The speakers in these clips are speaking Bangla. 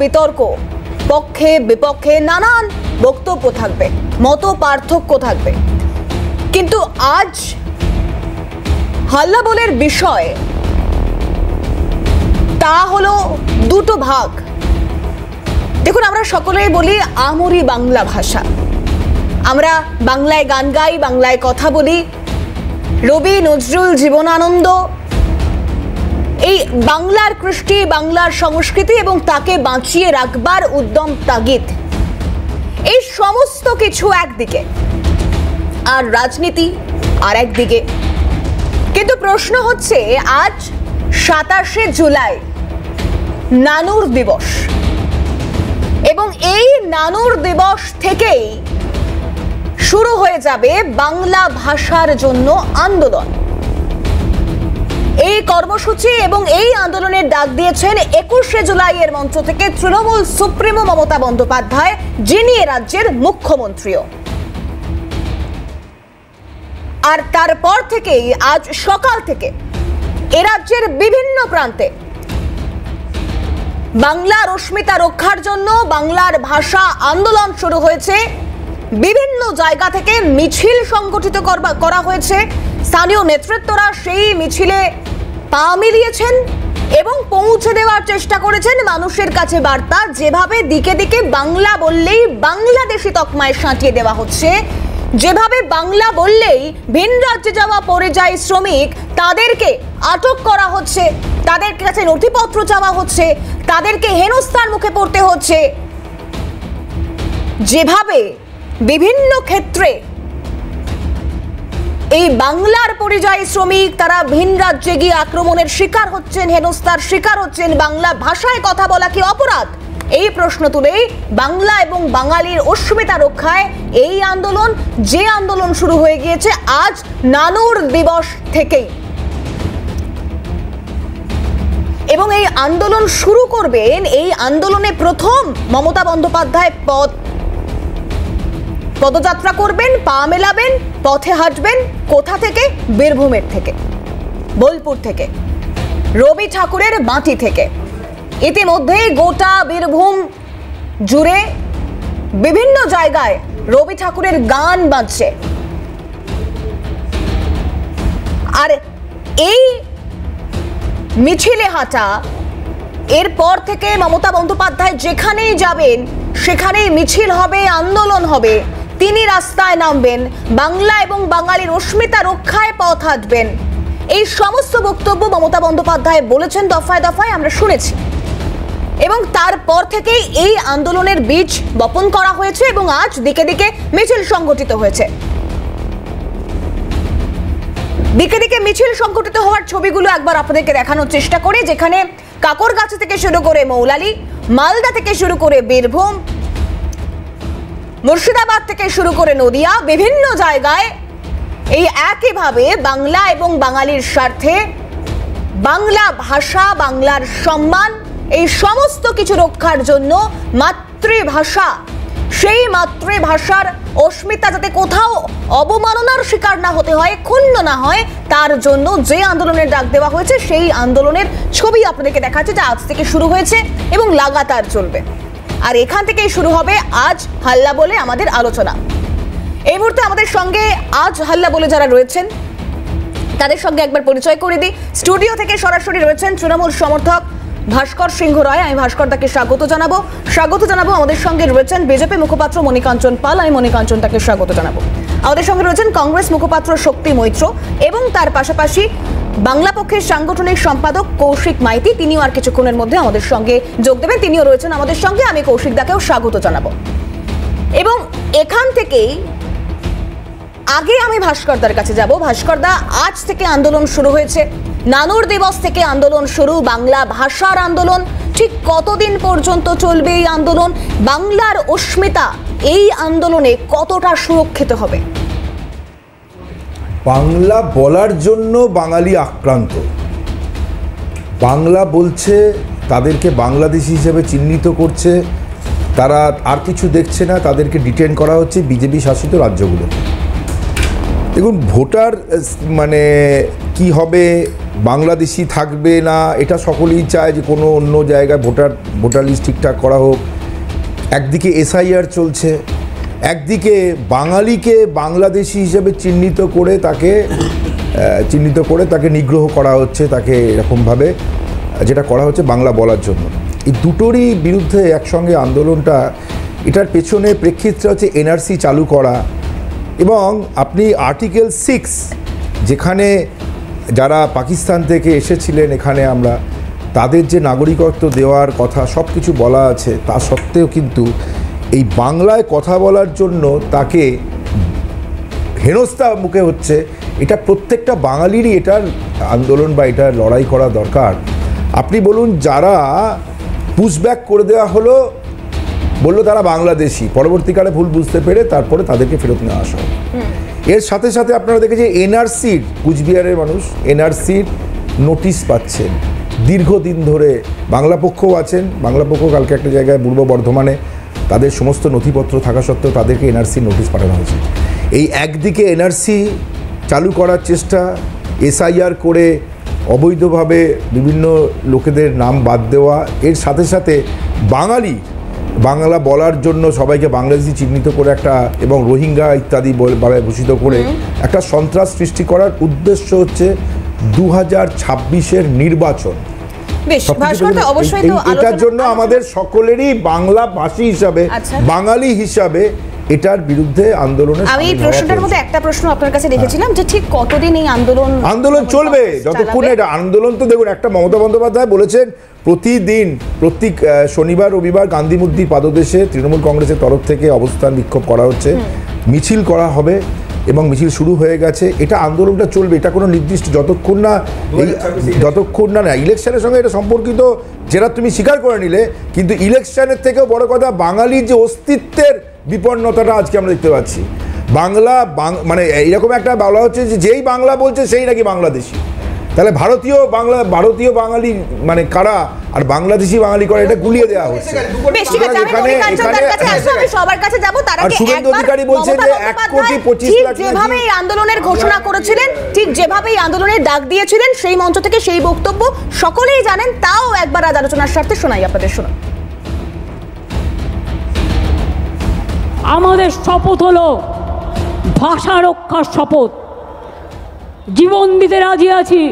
বিতর্ক, পক্ষে বিপক্ষে নানান বক্তব্য থাকবে, মত পার্থক্য থাকবে, কিন্তু আজ হাল্লাবোলের বিষয় তা হলো দুটো ভাগ। দেখুন, আমরা সকলেই বলি আমরি বাংলা ভাষা, আমরা বাংলায় গান গাই, বাংলায় কথা বলি। রবি নজরুল জীবনানন্দ এই বাংলার কৃষ্টি, বাংলার সংস্কৃতি এবং তাকে বাঁচিয়ে রাখবার উদ্যম তাগিদ, এই সমস্ত কিছু একদিকে, আর রাজনীতি আর একদিকে। কিন্তু প্রশ্ন হচ্ছে, আজ 27শে জুলাই নানুর দিবস, এবং এই নানুর দিবস থেকেই শুরু হয়ে যাবে বাংলা ভাষার জন্য আন্দোলন। এই কর্মসূচি এবং এই আন্দোলনের ডাক দিয়েছেন 21শে জুলাইয়ের মঞ্চ থেকে তৃণমূল সুপ্রিমো মমতা বন্দ্যোপাধ্যায়, যিনি এ রাজ্যের মুখ্যমন্ত্রীও। আর তারপর থেকেই আজ সকাল থেকে এ রাজ্যের বিভিন্ন প্রান্তে বাংলার অস্মিতা রক্ষার জন্য বাংলার ভাষা আন্দোলন শুরু হয়েছে। বিভিন্ন জায়গা থেকে মিছিল সংগঠিত করা হয়েছে। স্থানীয় নেতৃত্বরা সেই মিছিলে পা মিলিয়েছেন এবং পৌঁছে দেওয়ার চেষ্টা করেছেন মানুষের কাছে বার্তা। যেভাবে দিকে দিকে বাংলা বললেই বাংলাদেশি তকমায় সাঁটিয়ে দেওয়া হচ্ছে, যেভাবে বাংলা বললেই ভিন রাজ্যে যাওয়া পরিযায়ী শ্রমিক তাদেরকে আটক করা হচ্ছে, তাদের কাছে নথিপত্র চাওয়া হচ্ছে, তাদেরকে হেনস্থার মুখে পড়তে হচ্ছে, যেভাবে বিভিন্ন ক্ষেত্রে এই বাংলার পরিযায়ী শ্রমিক তারা ভিন রাজ্যে গিয়ে আক্রমণের শিকার হচ্ছেন, হেনস্থার শিকার হচ্ছেন, বাংলা ভাষায় কথা বলা কি অপরাধ, এই প্রশ্ন তুলেই বাংলা এবং বাঙালির অস্মিতা রক্ষায় এই আন্দোলন, যে আন্দোলন শুরু হয়ে গিয়েছে আজ নানুর দিবস থেকেই। এবং এই আন্দোলন শুরু করবেন, এই আন্দোলনে প্রথম মমতা বন্দ্যোপাধ্যায় পদযাত্রা করবেন, পা মেলাবেন, পথে হাঁটবেন। কোথা থেকে? বীরভূমের থেকে, বোলপুর থেকে, রবি ঠাকুরের মাটি থেকে। ইতিমধ্যে গোটা বীরভূম জুড়ে বিভিন্ন জায়গায় রবি ঠাকুরের গান বাজছে। আর এই মিছিলে হাঁটা, এরপর থেকে মমতা বন্দ্যোপাধ্যায় যেখানেই যাবেন সেখানেই মিছিল হবে, আন্দোলন হবে, তিনি রাস্তায় নামবেন, বাংলা এবং বাঙালির অস্মিতা রক্ষায় পথ হাঁটবেন। এই সমস্ত বক্তব্য মমতা বন্দ্যোপাধ্যায় বলেছেন, দফায় দফায় আমরা শুনেছি। এবং তারপর থেকেই এই আন্দোলনের বীজ বপন করা হয়েছে এবং আজ দিকে দিকে মিছিল সংগঠিত হয়েছে। দিকে দিকে মিছিল সংগঠিত হওয়ার ছবিগুলো একবার আপনাদেরকে দেখানোর চেষ্টা করি, যেখানে কাকরগাছি থেকে শুরু করে মৌলালী, মালদা থেকে শুরু করে বীরভূম, মুর্শিদাবাদ থেকে শুরু করে নদিয়া, বিভিন্ন জায়গায় এই একইভাবে বাংলা এবং বাঙালির স্বার্থে, বাংলা ভাষা, বাংলার সম্মান, এই সমস্ত কিছু রক্ষার জন্য মাতৃভাষা, সেই মাতৃভাষার অস্মিতা যাতে কোথাও অবমাননার শিকার না হতে হয়, ক্ষুণ্ণ না হয়, তার জন্য যে আন্দোলনের ডাক দেওয়া হয়েছে সেই আন্দোলনের ছবি আপনাদেরকে দেখাচ্ছে, যা আজ থেকে শুরু হয়েছে এবং লাগাতার চলবে। আর এখান থেকেই শুরু হবে আজ হাল্লা বলে আমাদের আলোচনা। এই মুহূর্তে আমাদের সঙ্গে আজ হাল্লা বলে যারা রয়েছেন তাদের সঙ্গে একবার পরিচয় করে দিই। স্টুডিও থেকে সরাসরি রয়েছেন তৃণমূল সমর্থক ভাস্কর সিংহ রায়, আমি ভাস্কর তাকে স্বাগত জানাবো। আমাদের সঙ্গে রয়েছেন বিজেপি মুখপাত্র মণিকাঞ্চন পাল, আমি মণিকাঞ্চন তাকে স্বাগত জানাবো। আমাদের সঙ্গে রয়েছেন কংগ্রেস মুখপাত্র শক্তি মৈত্র এবং তার পাশাপাশি বাংলা পক্ষের সাংগঠনিক সম্পাদক কৌশিক মাইতি, তিনিও আর কিছুক্ষণের মধ্যে আমাদের সঙ্গে যোগ দেবেন, তিনিও রয়েছেন আমাদের সঙ্গে। আমি কৌশিক দাকেও স্বাগত জানাবো। এবং এখান থেকেই আগে আমি ভাস্করদার কাছে যাব। ভাস্করদা, আজ থেকে আন্দোলন শুরু হয়েছে, নানুর দিবস থেকে আন্দোলন শুরু, বাংলা ভাষার আন্দোলন, ঠিক কতদিন পর্যন্ত চলবে এই আন্দোলন? বাংলার অস্মিতা এই আন্দোলনে কতটা সুরক্ষিত হবে? বাংলা বলার জন্য বাঙালি আক্রান্ত, বাংলা বলছে, তাদেরকে বাংলাদেশি হিসেবে চিহ্নিত করছে, তারা আর কিছু দেখছে না, তাদেরকে ডিটেন করা হচ্ছে বিজেপি শাসিত রাজ্যগুলোতে। দেখুন, ভোটার মানে কি হবে বাংলাদেশি থাকবে না, এটা সকলেই চায় যে কোনো অন্য জায়গায় ভোটার লিস্ট ঠিকঠাক করা হোক। একদিকে এসআইআর চলছে, একদিকে বাঙালিকে বাংলাদেশি হিসেবে চিহ্নিত করে তাকে নিগ্রহ করা হচ্ছে, তাকে এরকমভাবে যেটা করা হচ্ছে বাংলা বলার জন্য। এই দুটোরই বিরুদ্ধে একসঙ্গে আন্দোলনটা, এটার পেছনে প্রেক্ষিতটা হচ্ছে এনআরসি চালু করা এবং আপনি আর্টিকেল 6 যেখানে যারা পাকিস্তান থেকে এসেছিলেন এখানে আমরা তাদের যে নাগরিকত্ব দেওয়ার কথা সব কিছু বলা আছে, তা সত্ত্বেও কিন্তু এই বাংলায় কথা বলার জন্য তাকে হেনস্থা মুখে হচ্ছে। এটা প্রত্যেকটা বাঙালিরই এটার আন্দোলন বা এটার লড়াই করা দরকার। আপনি বলুন, যারা পুশব্যাক করে দেওয়া হলো, বললো তারা বাংলাদেশি, পরবর্তীকালে ভুল বুঝতে পেরে তারপরে তাদেরকে ফেরত নিয়ে আসা হয়। এর সাথে সাথে আপনারা দেখেছে এনআরসির, কুচবিহারের মানুষ এনআরসির নোটিশ পাচ্ছেন দীর্ঘদিন ধরে। বাংলা পক্ষও আছেন, বাংলা পক্ষ কালকে একটা জায়গায় পূর্ব বর্ধমানে তাদের সমস্ত নথিপত্র থাকা সত্ত্বেও তাদেরকে এনআরসি নোটিশ পাঠানো হয়েছে। এই একদিকে এনআরসি চালু করার চেষ্টা, এসআইআর করে অবৈধভাবে বিভিন্ন লোকেদের নাম বাদ দেওয়া, এর সাথে সাথে বাংলা বলার জন্য সবাইকে বাংলাদেশি চিহ্নিত করে একটা, এবং রোহিঙ্গা ইত্যাদি ভাবে ভূষিত করে একটা সন্ত্রাস সৃষ্টি করার উদ্দেশ্য হচ্ছে 2026-এর নির্বাচন। এটার জন্য আমাদের সকলেরই বাংলা ভাষী হিসাবে, বাঙালি হিসাবে এটার বিরুদ্ধে আন্দোলনে। আমি এই প্রশ্নটার মধ্যে একটা প্রশ্ন আপনার কাছে রেখেছিলাম যে ঠিক কতদিন এই আন্দোলন চলবে? যতক্ষণ এটা আন্দোলন, তো দেখুন একটা মমতা বন্দ্যোপাধ্যায় বলেছেন প্রতি শনিবার রবিবার গান্ধী মূর্তির পাদদেশে তৃণমূল কংগ্রেসের তরফ থেকে অবস্থান বিক্ষোভ করা হচ্ছে, মিছিল করা হবে এবং মিছিল শুরু হয়ে গেছে। এটা আন্দোলনটা চলবে, এটা কোনো নির্দিষ্ট যতক্ষণ না ইলেকশনের সঙ্গে এটা সম্পর্কিত, যেটা তুমি স্বীকার করে নিলে। কিন্তু ইলেকশনের থেকেও বড় কথা বাঙালির যে অস্তিত্বের বিপন্নতাটা আজকে আমরা দেখতে পাচ্ছি। মানে এরকম একটা বলা হচ্ছে যে যেই বাংলা বলছে সেই নাকি বাংলাদেশি। তাহলে ভারতীয় বাঙালি মানে কারা আর বাংলাদেশি বাঙালি করা, এটা গুলিয়ে দেওয়া হচ্ছে। আর শুভেন্দু অধিকারী বলছে যে 1,25,00,000 যেভাবে এই আন্দোলনের ঘোষণা করেছিলেন, ঠিক যেভাবে এই আন্দোলনের ডাক দিয়েছিলেন, সেই মঞ্চ থেকে সেই বক্তব্য সকলেই জানেন। তাও একবার আজ আলোচনার স্বার্থে শোনাই আপনাদের। শোনান। আমাদের শপথ হলো ভাষা রক্ষার শপথ। জীবন দিতে রাজি আছি,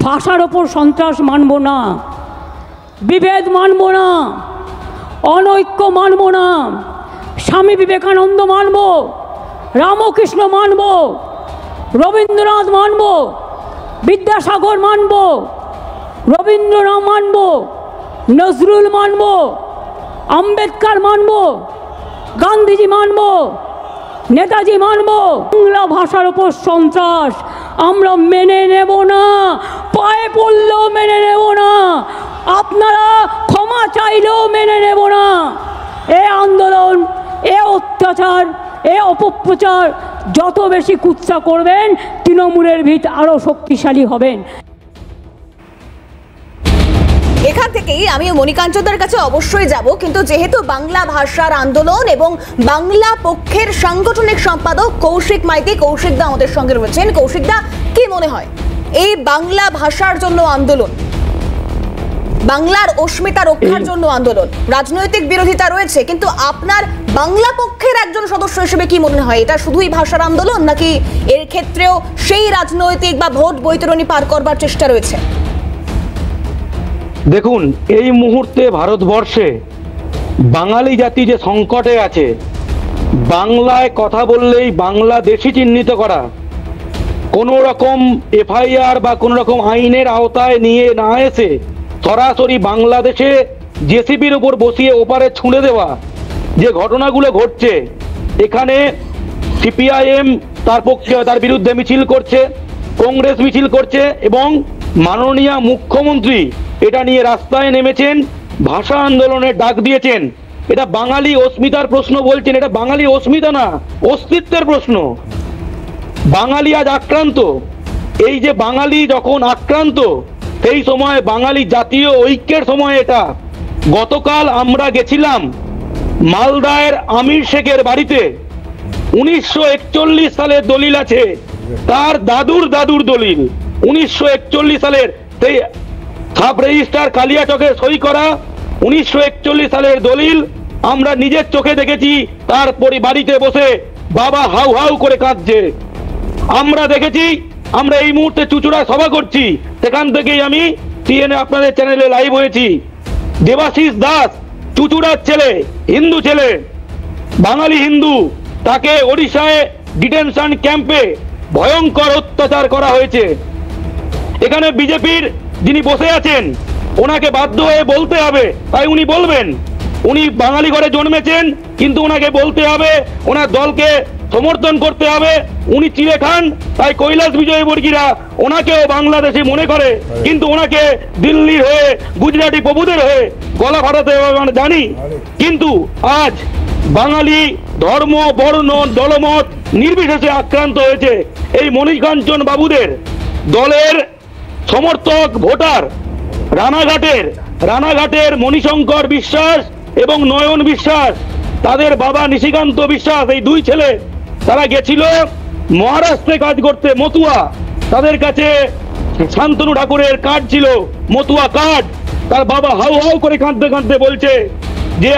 ভাষার ওপর সন্ত্রাস মানব না, বিভেদ মানব না, অনৈক্য মানব না। স্বামী বিবেকানন্দ মানব, রামকৃষ্ণ মানব, রবীন্দ্রনাথ মানব, বিদ্যাসাগর মানব, রবীন্দ্রনাথ মানব, নজরুল মানব, আম্বেদকর মানব, গান্ধীজি মানব, নেতাজি মানব। বাংলা ভাষার ওপর সন্ত্রাস আমরা মেনে নেব না, পায়ে পড়লেও মেনে নেব না, আপনারা ক্ষমা চাইলেও মেনে নেব না। এ আন্দোলন, এ অত্যাচার, এ অপপ্রচার যত বেশি কুৎসা করবেন, তৃণমূলের ভিত আরও শক্তিশালী হবেন। এখান থেকেই আমি মণিকাঞ্চনদার কাছে অবশ্যই যাব, কিন্তু যেহেতু বাংলা ভাষার আন্দোলন এবং বাংলা পক্ষের সাংগঠনিক সম্পাদক কৌশিক মাইতি, কৌশিকদা আমাদের সঙ্গে রয়েছেন। কৌশিকদা, কি মনে হয় এই বাংলা ভাষার জন্য আন্দোলন, বাংলার অস্মিতা রক্ষার জন্য আন্দোলন, রাজনৈতিক বিরোধিতা রয়েছে, কিন্তু আপনার বাংলা পক্ষের একজন সদস্য হিসেবে কি মনে হয় এটা শুধুই ভাষার আন্দোলন, নাকি এর ক্ষেত্রেও সেই রাজনৈতিক বা ভোট বৈতরণী পার করবার চেষ্টা রয়েছে? দেখুন, এই মুহূর্তে ভারতবর্ষে বাঙালি জাতি যে সংকটে আছে, বাংলায় কথা বললেই বাংলাদেশি চিহ্নিত করা, কোনো রকম এফআইআর বা কোনো রকম আইনের আওতায় নিয়ে না এসে সরাসরি বাংলাদেশে জেসিবির উপর বসিয়ে ওপারে ছুঁড়ে দেওয়া যে ঘটনাগুলো ঘটছে, এখানে সিপিআইএম তার বিরুদ্ধে মিছিল করছে, কংগ্রেস মিছিল করছে এবং মাননীয় মুখ্যমন্ত্রী এটা নিয়ে রাস্তায় নেমেছেন, ভাষা আন্দোলনের ডাক দিয়েছেন। এটা বাঙালি অস্মিতার প্রশ্ন বলছেন, এটা বাঙালি অস্মিতা না, অস্তিত্বের প্রশ্ন। বাঙালি আজ আক্রান্ত। এই যে বাঙালি যখন আক্রান্ত, সেই সময় বাঙালি জাতীয় ঐক্যের সময় এটা। গতকাল আমরা গেছিলাম মালদায়ের আমির শেখের বাড়িতে, 1941 সালের দলিল আছে, তার দাদুর দলিল। 1941 সালের সাব রেজিস্ট্রার কালিয়াচকের সই করা 1941 সালের দলিল আমরা নিজের চোখে দেখেছি। তার বাড়িতে বসে বাবা হাউ হাউ করে কাঁদছে, আমরা দেখেছি। আমরা এই মুহূর্তে চুচুড়া সভা করছি, সেখান থেকেই আমি সিএনএ আপনাদের চ্যানেলে লাইভ হয়েছি। দেবাশিস দাস চুচুড়ার ছেলে, হিন্দু ছেলে, বাঙালি হিন্দু, তাকে ওড়িশায় ডিটেনশন ক্যাম্পে ভয়ঙ্কর অত্যাচার করা হয়েছে। এখানে বিজেপির যিনি বসে আছেন ওনাকে বাধ্য হয়ে বলতে হবে, তাই উনি বলবেন। উনি বাঙালি ঘরে জন্মেছেন, কিন্তু ওনাকে বলতে হবে, ওনার দলকে সমর্থন করতে হবে। উনি চিড়ে খান, তাই কৈলাস বিজয়বর্গীরা ওনাকেও বাংলাদেশি মনে করে, কিন্তু ওনাকে দিল্লির হয়ে গুজরাটি প্রভুদের হয়ে গলা ফাটাতে হবে আমরা জানি। কিন্তু আজ বাঙালি ধর্ম, বর্ণ, দলমত নির্বিশেষে আক্রান্ত হয়েছে। এই মণিকাঞ্চন বাবুদের দলের সমর্থক ভোটার রানাঘাটের মণিশঙ্কর বিশ্বাস এবং নয়ন বিশ্বাস, তাদের বাবা নিশিকান্ত বিশ্বাস, এই দুই ছেলে তারা গেছিল মহারাষ্ট্রে কাজ করতে, মতুয়া। তাদের কাছে শান্তনু ঠাকুরের কার্ড ছিল, মতুয়া কার্ড। তার বাবা হাউ হাউ করে কাঁদতে কাঁদতে বলছে যে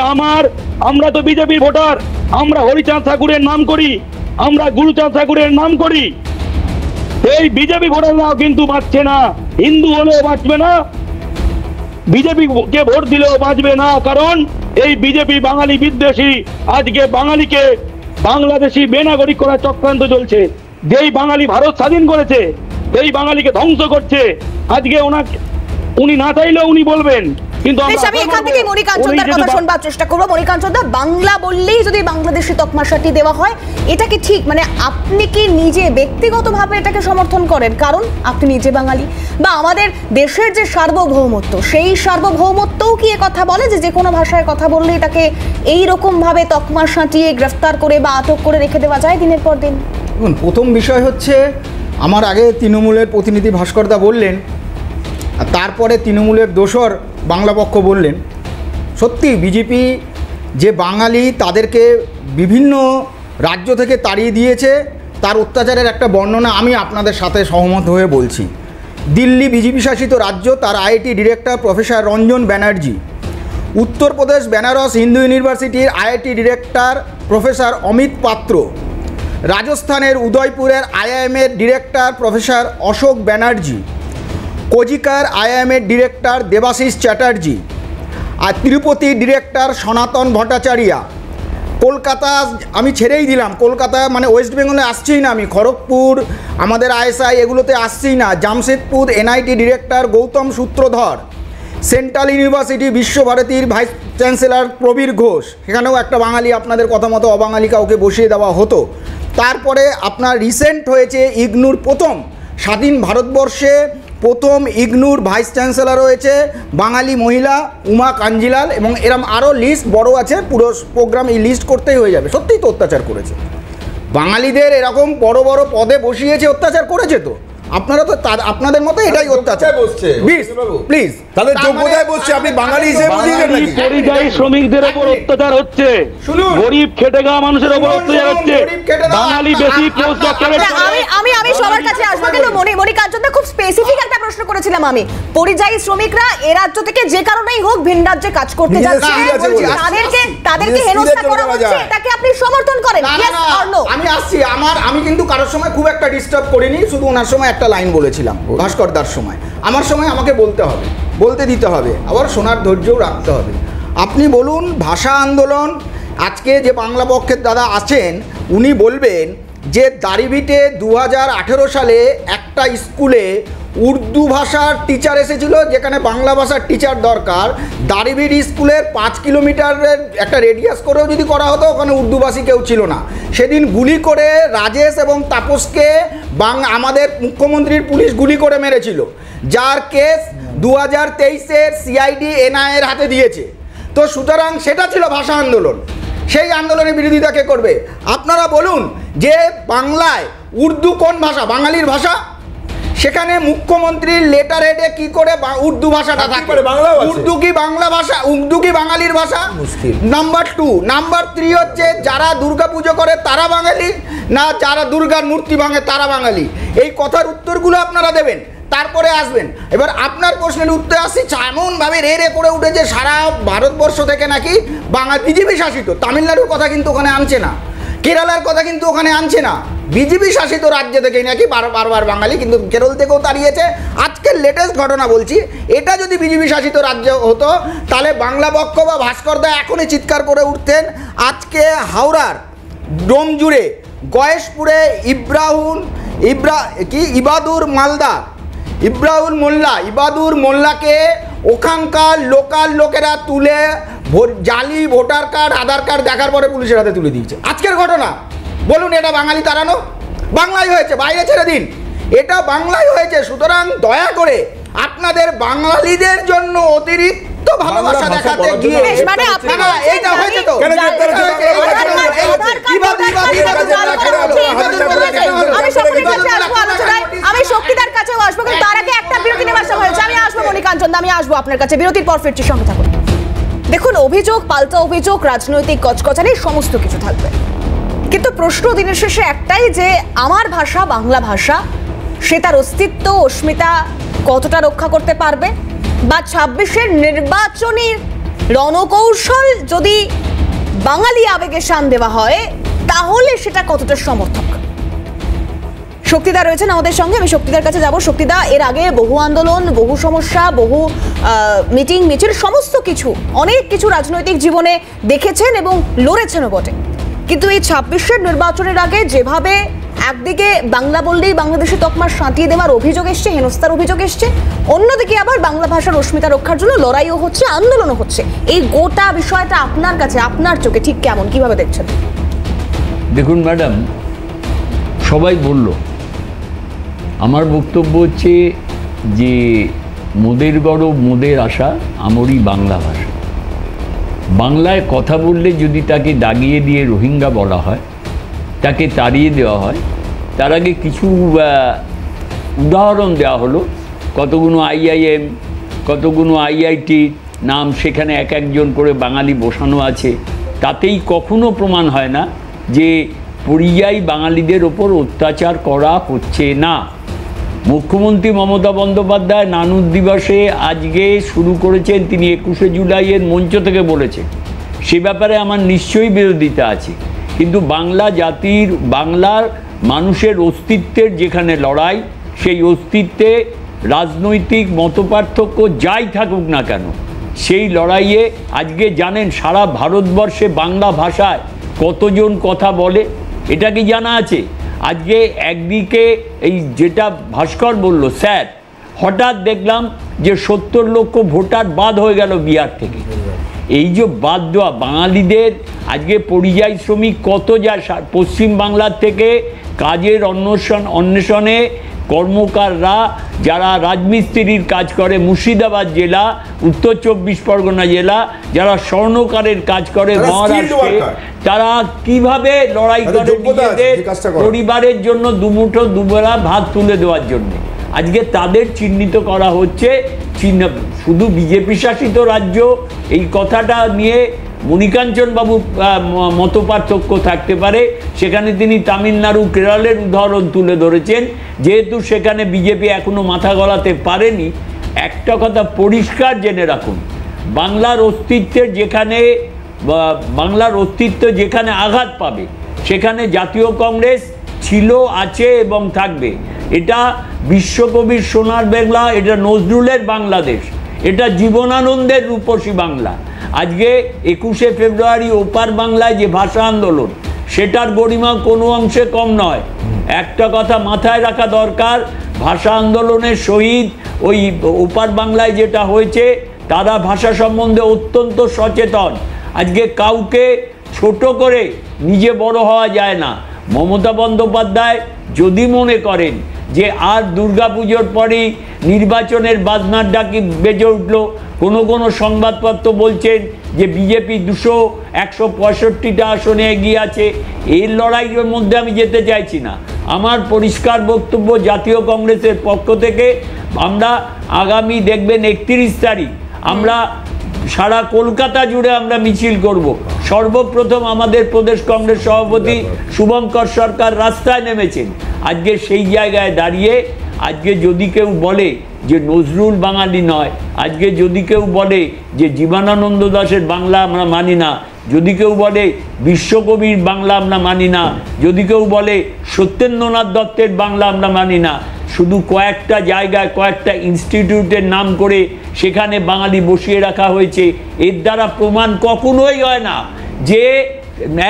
আমরা তো বিজেপির ভোটার, আমরা হরিচাঁদ ঠাকুরের নাম করি, আমরা গুরুচাঁদ ঠাকুরের নাম করি। এই বিজেপি ভোটাররাও কিন্তু বাঁচছে না, হিন্দু হলেও বাঁচবে না, বিজেপি কে ভোট দিলেও বাঁচবে না। কারণ এই বিজেপি বাঙালি বিদ্বেষী। আজকে বাঙালিকে বাংলাদেশি বেনাগরিক করার চক্রান্ত চলছে। যেই বাঙালি ভারত স্বাধীন করেছে সেই বাঙালিকে ধ্বংস করছে। আজকে উনি না চাইলেও উনি বলবেন। কিন্তু আমি এখান থেকে মণিকাঞ্চনদার কথা শুনবার চেষ্টা করবো। মণিকাঞ্চনদা, বাংলা বললেই যদি বাংলাদেশি তকমাশাটি দেওয়া হয়, এটা কি ঠিক? মানে আপনি কি নিজে ব্যক্তিগতভাবে এটাকে সমর্থন করেন? কারণ আপনি নিজে বাঙালি, বা আমাদের দেশের যে সার্বভৌমত্ব, সেই সার্বভৌমত্বও কি কথা বলে যে কোনো ভাষায় কথা বললে এটাকে এইরকম ভাবে তকমা সাঁটিয়ে গ্রেফতার করে বা আটক করে রেখে দেওয়া যায় দিনের পর দিন? প্রথম বিষয় হচ্ছে, আমার আগে তৃণমূলের প্রতিনিধি ভাস্করদা বললেন, আর তারপরে তৃণমূলের দোসর বাংলা পক্ষ বললেন। সত্যি বিজেপি যে বাঙালি তাদেরকে বিভিন্ন রাজ্য থেকে তাড়িয়ে দিয়েছে, তার অত্যাচারের একটা বর্ণনা আমি আপনাদের সাথে সহমত হয়ে বলছি। দিল্লি বিজেপি শাসিত রাজ্য, তার IIT director professor Ranjan Banerjee, Uttar Pradesh Banaras Hindu ইউনিভার্সিটির IIT director professor Amit Patra, রাজস্থানের উদয়পুরের আইআইএমের ডিরেক্টর প্রফেসর অশোক ব্যানার্জি, কোজিকার আইআইএমের ডিরেক্টর দেবাশিস চ্যাটার্জি, আর তিরুপতি ডিরেক্টর সনাতন ভট্টাচার্য, কলকাতা আমি ছেড়েই দিলাম, কলকাতা মানে ওয়েস্ট বেঙ্গলে আসছেই না আমি, খড়গপুর আমাদের আইএসআই এগুলোতে আসছেই না, জামশেদপুর এনআইটি ডিরেক্টর গৌতম সূত্রধর, সেন্ট্রাল ইউনিভার্সিটি বিশ্বভারতীর ভাইস চ্যান্সেলর প্রবীর ঘোষ, সেখানেও একটা বাঙালি, আপনাদের কথা মতো অবাঙালি কাউকে বসিয়ে দেওয়া হতো। তারপরে আপনার রিসেন্ট হয়েছে ইগনুর প্রথম স্বাধীন ভারতবর্ষে প্রথম ইগনুর ভাইস চ্যান্সেলর হয়েছে বাঙালি মহিলা উমা কাঞ্জিলাল, এবং এরম আরও লিস্ট বড় আছে, পুরো প্রোগ্রাম এই লিস্ট করতেই হয়ে যাবে। সত্যিই তো অত্যাচার করেছে বাঙালিদের, এরকম বড় বড় পদে বসিয়েছে, অত্যাচার করেছে। তো আপনারা তো আপনাদের মতো এটাই অত্যাচার বসছে, প্লিজ তাদের যোগ্যতায় বসছে, আপনি বাঙালি হিসেবে বুঝিয়ে নাকি? পরিযায়ী শ্রমিকদের উপর অত্যাচার হচ্ছে, গরিব খেটে খাওয়া মানুষের উপর অত্যাচার হচ্ছে, বাঙালি বেশি পোস্ট ডক্টরেট। আমি সবার কাছে আসবো, কিন্তু মণিকাঞ্চনদা খুব স্পেসিফিক একটা প্রশ্ন করেছিলাম আমি। পরিযায়ী শ্রমিকরা এ রাজ্য থেকে যে কারণেই হোক ভিন রাজ্যে কাজ করতে যাচ্ছে, তাদেরকে হেনস্থা করা হচ্ছে, এটাকে আপনি সমর্থন করেন? আমি আসছি, আমি কিন্তু কারোর সময় খুব একটা ডিস্টার্ব করিনি, শুধু ওনার সময় একটা লাইন বলেছিলাম ভাস্করদার সময়। আমার সময় আমাকে বলতে হবে, বলতে দিতে হবে, আবার শোনার ধৈর্যও রাখতে হবে। আপনি বলুন ভাষা আন্দোলন, আজকে যে বাংলা পক্ষের দাদা আছেন উনি বলবেন যে দাড়িভিটে 2018 সালে একটা স্কুলে উর্দু ভাষার টিচার এসেছিল, যেখানে বাংলা ভাষার টিচার দরকার। দাড়িভিট স্কুলের 5 কিলোমিটারের একটা রেডিয়াস করেও যদি করা হতো, ওখানে উর্দুভাষী কেউ ছিল না। সেদিন গুলি করে রাজেশ এবং তাপসকে আমাদের মুখ্যমন্ত্রীর পুলিশ গুলি করে মেরেছিল, যার কেস 2023-এর সিআইডি এনআইএর হাতে দিয়েছে। তো সুতরাং সেটা ছিল ভাষা আন্দোলন, সেই আন্দোলনের বিরোধিতা কে করবে? আপনারা বলুন যে বাংলায় উর্দু কোন ভাষা? বাঙালির ভাষা। সেখানে মুখ্যমন্ত্রীর লেটার হেডে কি করে উর্দু ভাষাটা থাকে, উর্দু কি বাংলা ভাষা, উর্দু কি বাঙালির ভাষা? নাম্বার 2, নাম্বার 3 হচ্ছে যারা দুর্গা পুজো করে তারা বাঙালি না যারা দুর্গার মূর্তি ভাঙে তারা বাঙালি? এই কথার উত্তরগুলো আপনারা দেবেন, তারপরে আসবেন। এবার আপনার প্রশ্নের উত্তরে আসছি। এমনভাবে রে করে উঠেছে সারা ভারতবর্ষ থেকে নাকি বিজেপি শাসিত, তামিলনাড়ুর কথা কিন্তু ওখানে আনছে না, কেরালার কথা কিন্তু ওখানে আনছে না, বিজেপি শাসিত রাজ্য থেকে নাকি বারবার বাঙালি, কিন্তু কেরল থেকেও তাড়িয়েছে। আজকের লেটেস্ট ঘটনা বলছি, এটা যদি বিজেপি শাসিত রাজ্য হতো তাহলে বাংলা পক্ষ বা ভাস্করদা এখনই চিৎকার করে উঠতেন। আজকে হাওড়ার ডোমজুড়ে গয়েশপুরে ইবাদুর মোল্লাকে ওখানকার লোকাল লোকেরা তুলে জালি ভোটার কার্ড আধার কার্ড দেখার পরে পুলিশের হাতে তুলে দিয়েছে। আজকের ঘটনা, বলুন এটা বাঙালি তাড়ানো? বাংলায় হয়েছে, বাইরে ছেড়ে দিন, এটা বাংলায় হয়েছে। সুতরাং দয়া করে আপনাদের বাঙালিদের জন্য অতিরিক্ত ভালোবাসা দেখাতে গিয়ে এইটা হয়েছে তো আমি শক্তিদার কাছেও আসবো, কিন্তু তার আগে একটা বিরতি নেওয়ার সময় হয়েছে। আমি আসবো মণিকাঞ্চন, আমি আসবো আপনার কাছে বিরতির পর, ফিরছি, সঙ্গে থাকুন। দেখুন, অভিযোগ, পাল্টা অভিযোগ, রাজনৈতিক কচকচানি সমস্ত কিছু থাকবে, কিন্তু প্রশ্ন দিনের শেষে একটাই যে আমার ভাষা বাংলা ভাষা, সে তার অস্তিত্ব অস্মিতা কতটা রক্ষা করতে পারবে, বা 26-এর নির্বাচনী রণকৌশল যদি বাঙালি আবেগে শান দেওয়া হয় তাহলে সেটা কতটা সমর্থক। শক্তিদা রয়েছেন আমাদের সঙ্গে, আমি শক্তিদার কাছে যাব। শক্তিদা, এর আগে বহু আন্দোলন, বহু সমস্যা, বহু মিটিং মিছিল, সমস্ত কিছু, অনেক কিছু রাজনৈতিক জীবনে দেখেছেন এবং লড়েছেনও বটে, কিন্তু এই 26-এর নির্বাচনের আগে যেভাবে একদিকে বাংলা বললেই বাংলাদেশে তকমা সাঁটিয়ে দেওয়ার অভিযোগ এসছে, হেনস্থার অভিযোগ এসছে, অন্যদিকে আবার বাংলা ভাষার অস্মিতা রক্ষার জন্য লড়াইও হচ্ছে, আন্দোলনও হচ্ছে, এই গোটা বিষয়টা আপনার কাছে, আপনার চোখে ঠিক কেমন, কিভাবে দেখছেন? দেখুন ম্যাডাম, সবাই বলল, আমার বক্তব্য হচ্ছে যে মোদের গর্ব মোদের আশা, আমরই বাংলা ভাষা। বাংলায় কথা বললে যদি তাকে দাগিয়ে দিয়ে রোহিঙ্গা বলা হয়, তাকে তাড়িয়ে দেওয়া হয়, তার আগে কিছু উদাহরণ দেওয়া হলো, কতগুলো IIM, কতগুলো IIT নাম, সেখানে এক একজন করে বাঙালি বসানো আছে, তাতেই কখনো প্রমাণ হয় না যে পরিযায়ী বাঙালিদের ওপর অত্যাচার করা হচ্ছে না। মুখ্যমন্ত্রী মমতা বন্দ্যোপাধ্যায় নানুর দিবসে আজকে শুরু করেছেন, তিনি 21শে জুলাইয়ের মঞ্চ থেকে বলেছেন, সে ব্যাপারে আমার নিশ্চয়ই বিরোধিতা আছে, কিন্তু বাংলা জাতির, বাংলার মানুষের অস্তিত্বের যেখানে লড়াই, সেই অস্তিত্বে রাজনৈতিক মতপার্থক্য যাই থাকুক না কেন, সেই লড়াইয়ে আজকে জানেন সারা ভারতবর্ষে বাংলা ভাষায় কতজন কথা বলে, এটা কি জানা আছে? আজকে একদিকে এই যেটা ভাস্কর বলল, স্যার, হঠাৎ দেখলাম যে 70 লক্ষ ভোটার বাদ হয়ে গেল বিহার থেকে। এই যে বাদ দেওয়া বাঙালিদের, আজকে পরিযায়ী শ্রমিক কত যায় পশ্চিম বাংলার থেকে কাজের অন্বেষণে, কর্মকাররা যারা রাজমিস্ত্রির কাজ করে মুর্শিদাবাদ জেলা, উত্তর 24 পরগনা জেলা, যারা স্বর্ণকারের কাজ করে মহারাষ্ট্রে, তারা কিভাবে লড়াই করে নিজেদের পরিবারের জন্য দুমুঠো দুবেলা ভাত তুলে দেওয়ার জন্য। আজকে তাদের চিহ্নিত করা হচ্ছে। শুধু বিজেপি শাসিত রাজ্য, এই কথাটা নিয়ে মণিকাঞ্চন বাবুর মতপার্থক্য থাকতে পারে, সেখানে তিনি তামিলনাড়ু, কেরলের উদাহরণ তুলে ধরেছেন, যেহেতু সেখানে বিজেপি এখনো মাথা গলাতে পারেনি। একটা কথা পরিষ্কার জেনে রাখুন, বাংলার অস্তিত্ব যেখানে আঘাত পাবে সেখানে জাতীয় কংগ্রেস ছিল, আছে এবং থাকবে। এটা বিশ্বকবির সোনার বাংলা, এটা নজরুলের বাংলাদেশ, এটা জীবনানন্দের রূপসী বাংলা। আজকে 21শে ফেব্রুয়ারি ওপার বাংলায় যে ভাষা আন্দোলন, সেটার গরিমা কোনো অংশে কম নয়। একটা কথা মাথায় রাখা দরকার, ভাষা আন্দোলনের শহীদ ওই ওপার বাংলায় যেটা হয়েছে, তারা ভাষা সম্বন্ধে অত্যন্ত সচেতন। আজকে কাউকে ছোট করে নিজে বড় হওয়া যায় না। মমতা বন্দ্যোপাধ্যায় যদি মনে করেন যে আর দুর্গাপুজোর পরেই নির্বাচনের বাজনার ডাকি বেজে উঠল, কোনো সংবাদপত্র বলছেন যে বিজেপি 165টা আসনে এগিয়ে আছে, এই লড়াইয়ের মধ্যে আমি যেতে চাইছি না। আমার পরিষ্কার বক্তব্য, জাতীয় কংগ্রেসের পক্ষ থেকে আমরা আগামী দেখবেন 31 তারিখ আমরা সারা কলকাতা জুড়ে আমরা মিছিল করব। সর্বপ্রথম আমাদের প্রদেশ কংগ্রেস সভাপতি শুভঙ্কর সরকার রাস্তায় নেমেছেন। আজকে সেই জায়গায় দাঁড়িয়ে আজকে যদি কেউ বলে যে নজরুল বাঙালি নয়, আজকে যদি কেউ বলে যে জীবনানন্দ দাশের বাংলা আমরা মানি না, যদি কেউ বলে বিশ্বকবির বাংলা আমরা মানি না, যদি কেউ বলে সত্যেন্দ্রনাথ দত্তের বাংলা আমরা মানি না, শুধু কয়েকটা জায়গায় কয়েকটা ইনস্টিটিউটের নাম করে সেখানে বাঙালি বসিয়ে রাখা হয়েছে, এর দ্বারা প্রমাণ কখনোই হয় না যে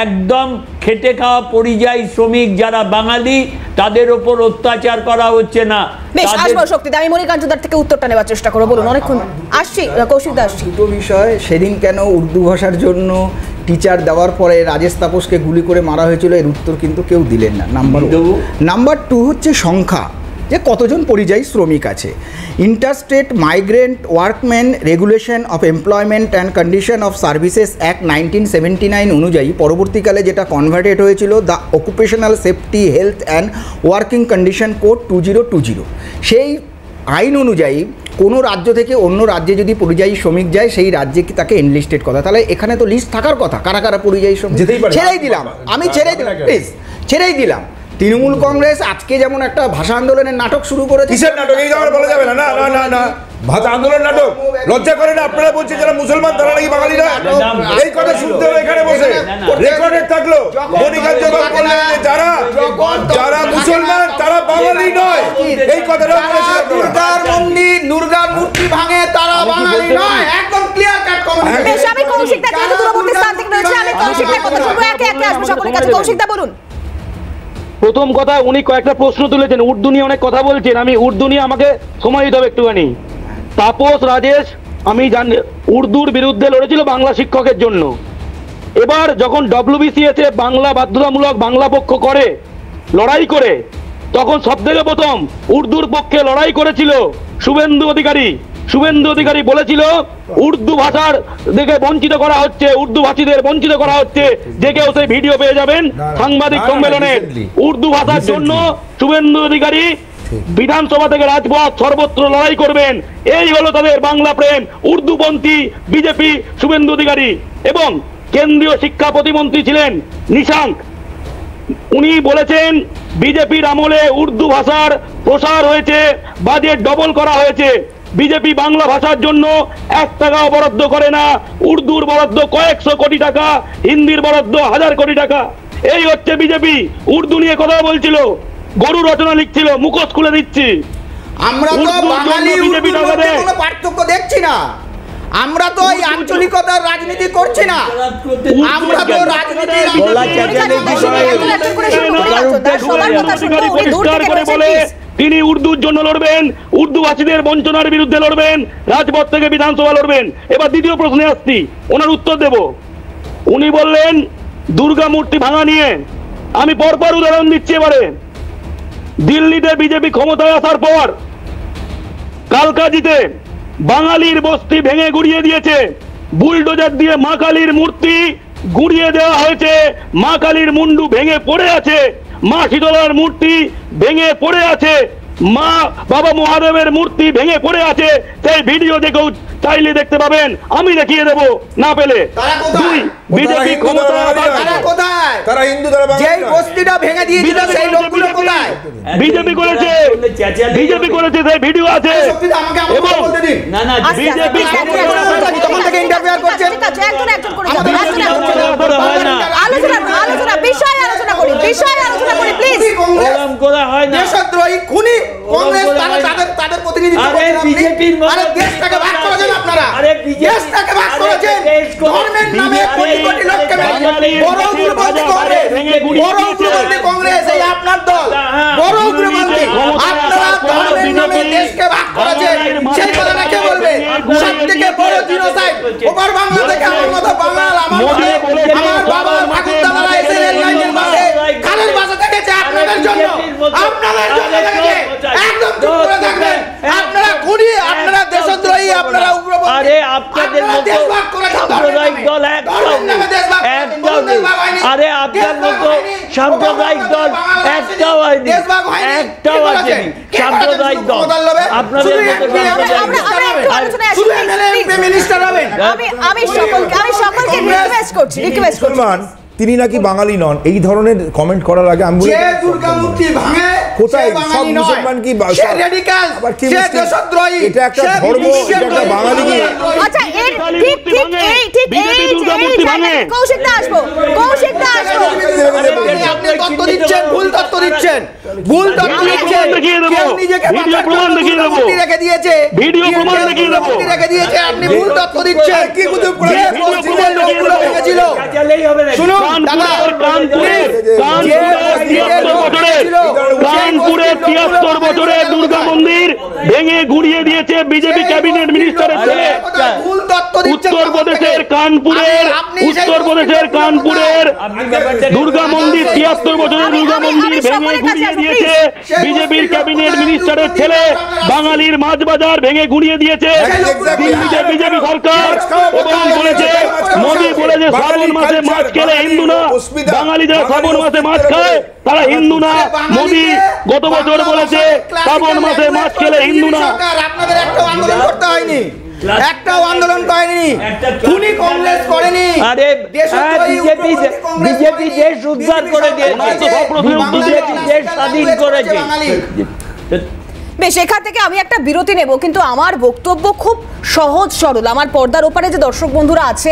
একদম খেটে খাওয়া পরিযায়ী শ্রমিক যারা বাঙালি তাদের ওপর অত্যাচার করা হচ্ছে না। বেশ, আসবো শক্তিদা, আমি মনিকাঞ্চদার থেকে উত্তরটা নেওয়ার চেষ্টা করবো। বলুন, অনেকক্ষণ আসছি। কৌশিক দা আসছি। দুটো বিষয়, সেদিন কেন উর্দু ভাষার জন্য টিচার দেওয়ার পরে রাজেশ তাপসকে গুলি করে মারা হয়েছিল, এর উত্তর কিন্তু কেউ দিলেন না। নাম্বার 2 হচ্ছে সংখ্যা, যে কতজন পরিযায়ী শ্রমিক আছে। Interstate migrant workman regulation of employment and condition of services act 1979 অনুযায়ী পরবর্তীকালে যেটা কনভার্টেড হয়েছিল the occupational safety health and working condition code 2020, সেই আইন অনুযায়ী কোনো রাজ্য থেকে অন্য রাজ্যে যদি পরিযায়ী শ্রমিক যায় সেই রাজ্যে কি তাকে এনলিস্টেড কথা, তাহলে এখানে তো লিস্ট থাকার কথা কারা কারা পরিযায়ী শ্রমিক। ছেড়েই দিলাম, আমি ছেড়েই দিলাম, প্লিজ ছেড়েই দিলাম। তৃণমূল কংগ্রেস আজকে যেমন একটা ভাষা আন্দোলনের নাটক শুরু করেছে। কিসের নাটক? এই কথা বলা যাবে না। না না না না, ভাষা আন্দোলন নাটক লজ্জা করে না? আপনারা বলছেন যারা মুসলমান তারা নাকি বাঙালি না, এই কথা শুনতে হবে এখানে বসে। রেকর্ডে থাকলো মনিকাঞ্চন বললেন যে যারা মুসলমান তারা বাঙালি নয়, এই কথাটা বলেছিলেন। দুর্গার মূর্তি ভাঙে তারা বাঙালি নয়, একদম ক্লিয়ার কাট কমিউনিকেশন। বেশ, আমি কৌশিক দা যেহেতু দূরবর্তী স্থান থেকে রয়েছে, আমি কৌশিক দার কথা শুনবো। একে একে আসবো সকলের কাছে। কৌশিক দা বলুন। প্রথম কথা, উনি কয়েকটা প্রশ্ন তুলেছেন, উর্দু নিয়ে অনেক কথা বলছেন, আমি উর্দু নিয়ে আমাকে সময় দিতে হবে একটুখানি। তাপস রাজেশ আমি জানি উর্দুর বিরুদ্ধে লড়েছিল বাংলা শিক্ষকের জন্য। এবার যখন WBCS বাংলা বাধ্যতামূলক বাংলা পক্ষ করে লড়াই করে, তখন সবথেকে প্রথম উর্দুর পক্ষে লড়াই করেছিল শুভেন্দু অধিকারী। শুভেন্দু অধিকারী বলেছিল উর্দু ভাষার থেকে বঞ্চিত করা হচ্ছে, উর্দু ভাষীদের বঞ্চিত করা হচ্ছে, যে কেউ সেই ভিডিও পেয়ে যাবেন সাংবাদিক সম্মেলনে। উর্দু ভাষার জন্য শুভেন্দু অধিকারী বিধানসভা থেকে রাজপথ সর্বত্র লড়াই করবেন, এই হলো তাদের বাংলা প্রেম। উর্দুপন্থী বিজেপি শুভেন্দু অধিকারী। এবং কেন্দ্রীয় শিক্ষা প্রতিমন্ত্রী ছিলেন নিশাঙ্ক, উনি বলেছেন বিজেপির আমলে উর্দু ভাষার প্রসার হয়েছে, বাজেট ডবল করা হয়েছে। বিজেপি বাংলা ভাষার জন্য 1 টাকাও বরাদ্দ করে না, উর্দুর বরাদ্দ কয়েকশো কোটি টাকা, হিন্দির বরাদ্দ 1000 কোটি টাকা। এই হচ্ছে বিজেপি। উর্দু নিয়ে কথা বলছিল, গরু রচনা লিখছিল, মুখোশ খুলে দিচ্ছি। আমরা তো বাঙালি উর্দুর মধ্যে কোনো পার্থক্য দেখছি না, আমরা তো এই আঞ্চলিকতার রাজনীতি করছি না, আমরা তো রাজনীতি তিনি উর্দুর জন্য লড়বেন, উর্দু ভাষীদের বঞ্চনার বিরুদ্ধে লড়বেন, রাজপথ থেকে বিধানসভা লড়বেন। এবার দ্বিতীয় প্রশ্নে আসছি, ওনার উত্তর দেব। উনি বললেন দুর্গা মূর্তি ভাঙা নিয়ে, আমি পরপর উদাহরণ দিচ্ছি। এবারে দিল্লিতে বিজেপি ক্ষমতায় আসার পর কালকাজিতে বাঙালির বস্তি ভেঙে গুড়িয়ে দিয়েছে, বুলডোজার দিয়ে মা কালীর মূর্তি গুড়িয়ে দেওয়া হয়েছে, মা কালীর মুন্ডু ভেঙে পড়ে আছে, মা শীতলার মূর্তি ভেঙে পড়ে আছে, মা বাবা মহাদেবের মূর্তি ভেঙে পড়ে আছে। সেই ভিডিও দেখেও চাইলে দেখতে পাবেন, আমি দেখিয়ে দেব না পেলে। দুই, বিজেপি বিজেপি করেছে, বিজেপি করেছে, সেই ভিডিও আছে। এবং বিজেপি দেশদ্রোহী খুনি কংগ্রেস তাদের প্রতিনিধিত্ব দেশটাকে ভাগ করেছেন আপনারা, দেশটাকে ভাগ করেছেন ধর্মের নামে কোটি কোটি লোককে বড় উগ্রপন্থী কংগ্রেস, বড় উগ্রপন্থী কংগ্রেস, এই আপনার দল বড় উগ্রপন্থী। আপনারা ধর্মের নামে দেশকে ভাগ করেছেন, সেই কথাটা কে বলবে? সবথেকে বড় জিনোসাইড ওপার বাংলা থেকে আমার মতো বাঙাল, আমার বাবার ঠাকুরদাদারা এসে রেল লাইনের পাশে খালের পাশে থেকেছে আপনাদের জন্য, আপনাদের জন্য থেকেছে। একদম চুপ করে থাকবেন। আপনারা খুনি, আপনারা দেশদ্রোহী, আপনারা উগ্রপন্থী। আরে আপনাদের মতো সাম্প্রদায়িক দল একদম, আরে আপনার মতো সাম্প্রদায়িক দল একটাও হয়নি, দেশভাগ হয়নি, একটাও কে বলেছে? হয়নি। কে সাম্প্রদায়িক বলেছে দল, ক্ষমতার লোভে? আপনাদের শুধু মতো MP সাম্প্রদায়িক হবেন, দল। আমরা শুধু MLA MP মিনিস্টার হবেন। আমি সকলকে রিকোয়েস্ট করছি মুসলমান তিনি নাকি বাঙালি নন, এই ধরনের কমেন্ট করার আগে আমি যে দুর্গা মূর্তি ভাঙে কোথায় সে বাঙালি সব নয়। মুসলমান কি সে রেডিক্যাল, আবার কি সে মুসলিম? দেশদ্রোহী, এটা একটা সে ধর্ম, বিদেশি এটা একটা বাঙালি কি? আচ্ছা কৌশিক দা আসবো আপনি তত্ত্ব দিচ্ছেন, ভুল তত্ত্ব দিচ্ছেন, ভুল তত্ত্ব দিচ্ছেন। কেউ নিজেকে বাঁচার জন্য দুর্গা মূর্তি রেখে দিয়েছে, মূর্তি রেখে দিয়েছে, আপনি ভুল তত্ত্ব দিচ্ছেন। কি গুজব করে? যে মসজিদের লোকগুলো ভেঙেছিল, শুনুন দাদা, কানপুরে 73 বছরে দুর্গা মন্দির ভেঙে গুড়িয়ে দিয়েছে বিজেপি ক্যাবিনেট মিনিস্টারের ছেলে। ভুল তত্ত্ব দিচ্ছেন। উত্তরপ্রদেশের কানপুরের দুর্গা মন্দির 73 বছরের দুর্গা মন্দির ভেঙে গুড়িয়ে দিয়েছে বিজেপির ক্যাবিনেট মিনিস্টারের ছেলে। বাঙালির মাছ বাজার ভেঙে গুড়িয়ে দিয়েছে দিল্লিতে বিজেপি সরকার এবং বলেছে, মোদী বলেছে শ্রাবণ মাসে মাছ খেলে হিন্দু না, বাঙালি যারা শ্রাবণ মাসে মাছ খায় তারা হিন্দু না। মোদী গত বছর বলেছে শ্রাবণ মাসে মাছ খেলে হিন্দু না। আপনাদের একটা আন্দোলন করতে হয়নি, একটাও আন্দোলন করেনি, খুনি কংগ্রেস করেনি। আরে বিজেপি দেশ উদ্ধার করে দিয়েছে, বিজেপি দেশ স্বাধীন করেছে। বেশ, এখান থেকে আমি একটা বিরতি নেব, কিন্তু আমার বক্তব্য খুব সহজ সরল। আমার পর্দার ওপারে যে দর্শক বন্ধুরা আছে,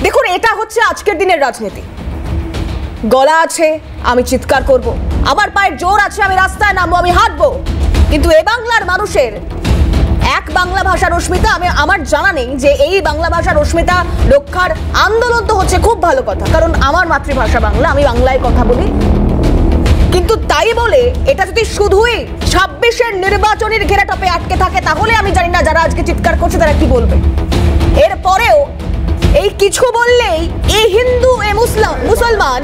দেখুন এটা হচ্ছে আজকের দিনের রাজনীতি। গলা আছে, আমি চিৎকার করব, আমার পায়ের জোর আছে, আমি রাস্তায় নামবো, আমি হাঁটবো, কিন্তু এ বাংলার মানুষের এক বাংলা ভাষার অস্মিতা আমার জানা নেই যে এই বাংলা ভাষার অস্মিতা রক্ষার আন্দোলন তো হচ্ছে, খুব ভালো কথা, কারণ আমার মাতৃভাষা বাংলা, আমি বাংলায় কথা বলি। কিন্তু তাই বলে এটা যদি শুধুই 26-এর নির্বাচনের ঘেরাটপে আটকে থাকে, তাহলে আমি জানি না যারা আজকে চিৎকার করছে তারা কি বলবে। এরপরেও এই কিছু বললেই এই হিন্দু এ মুসলমান,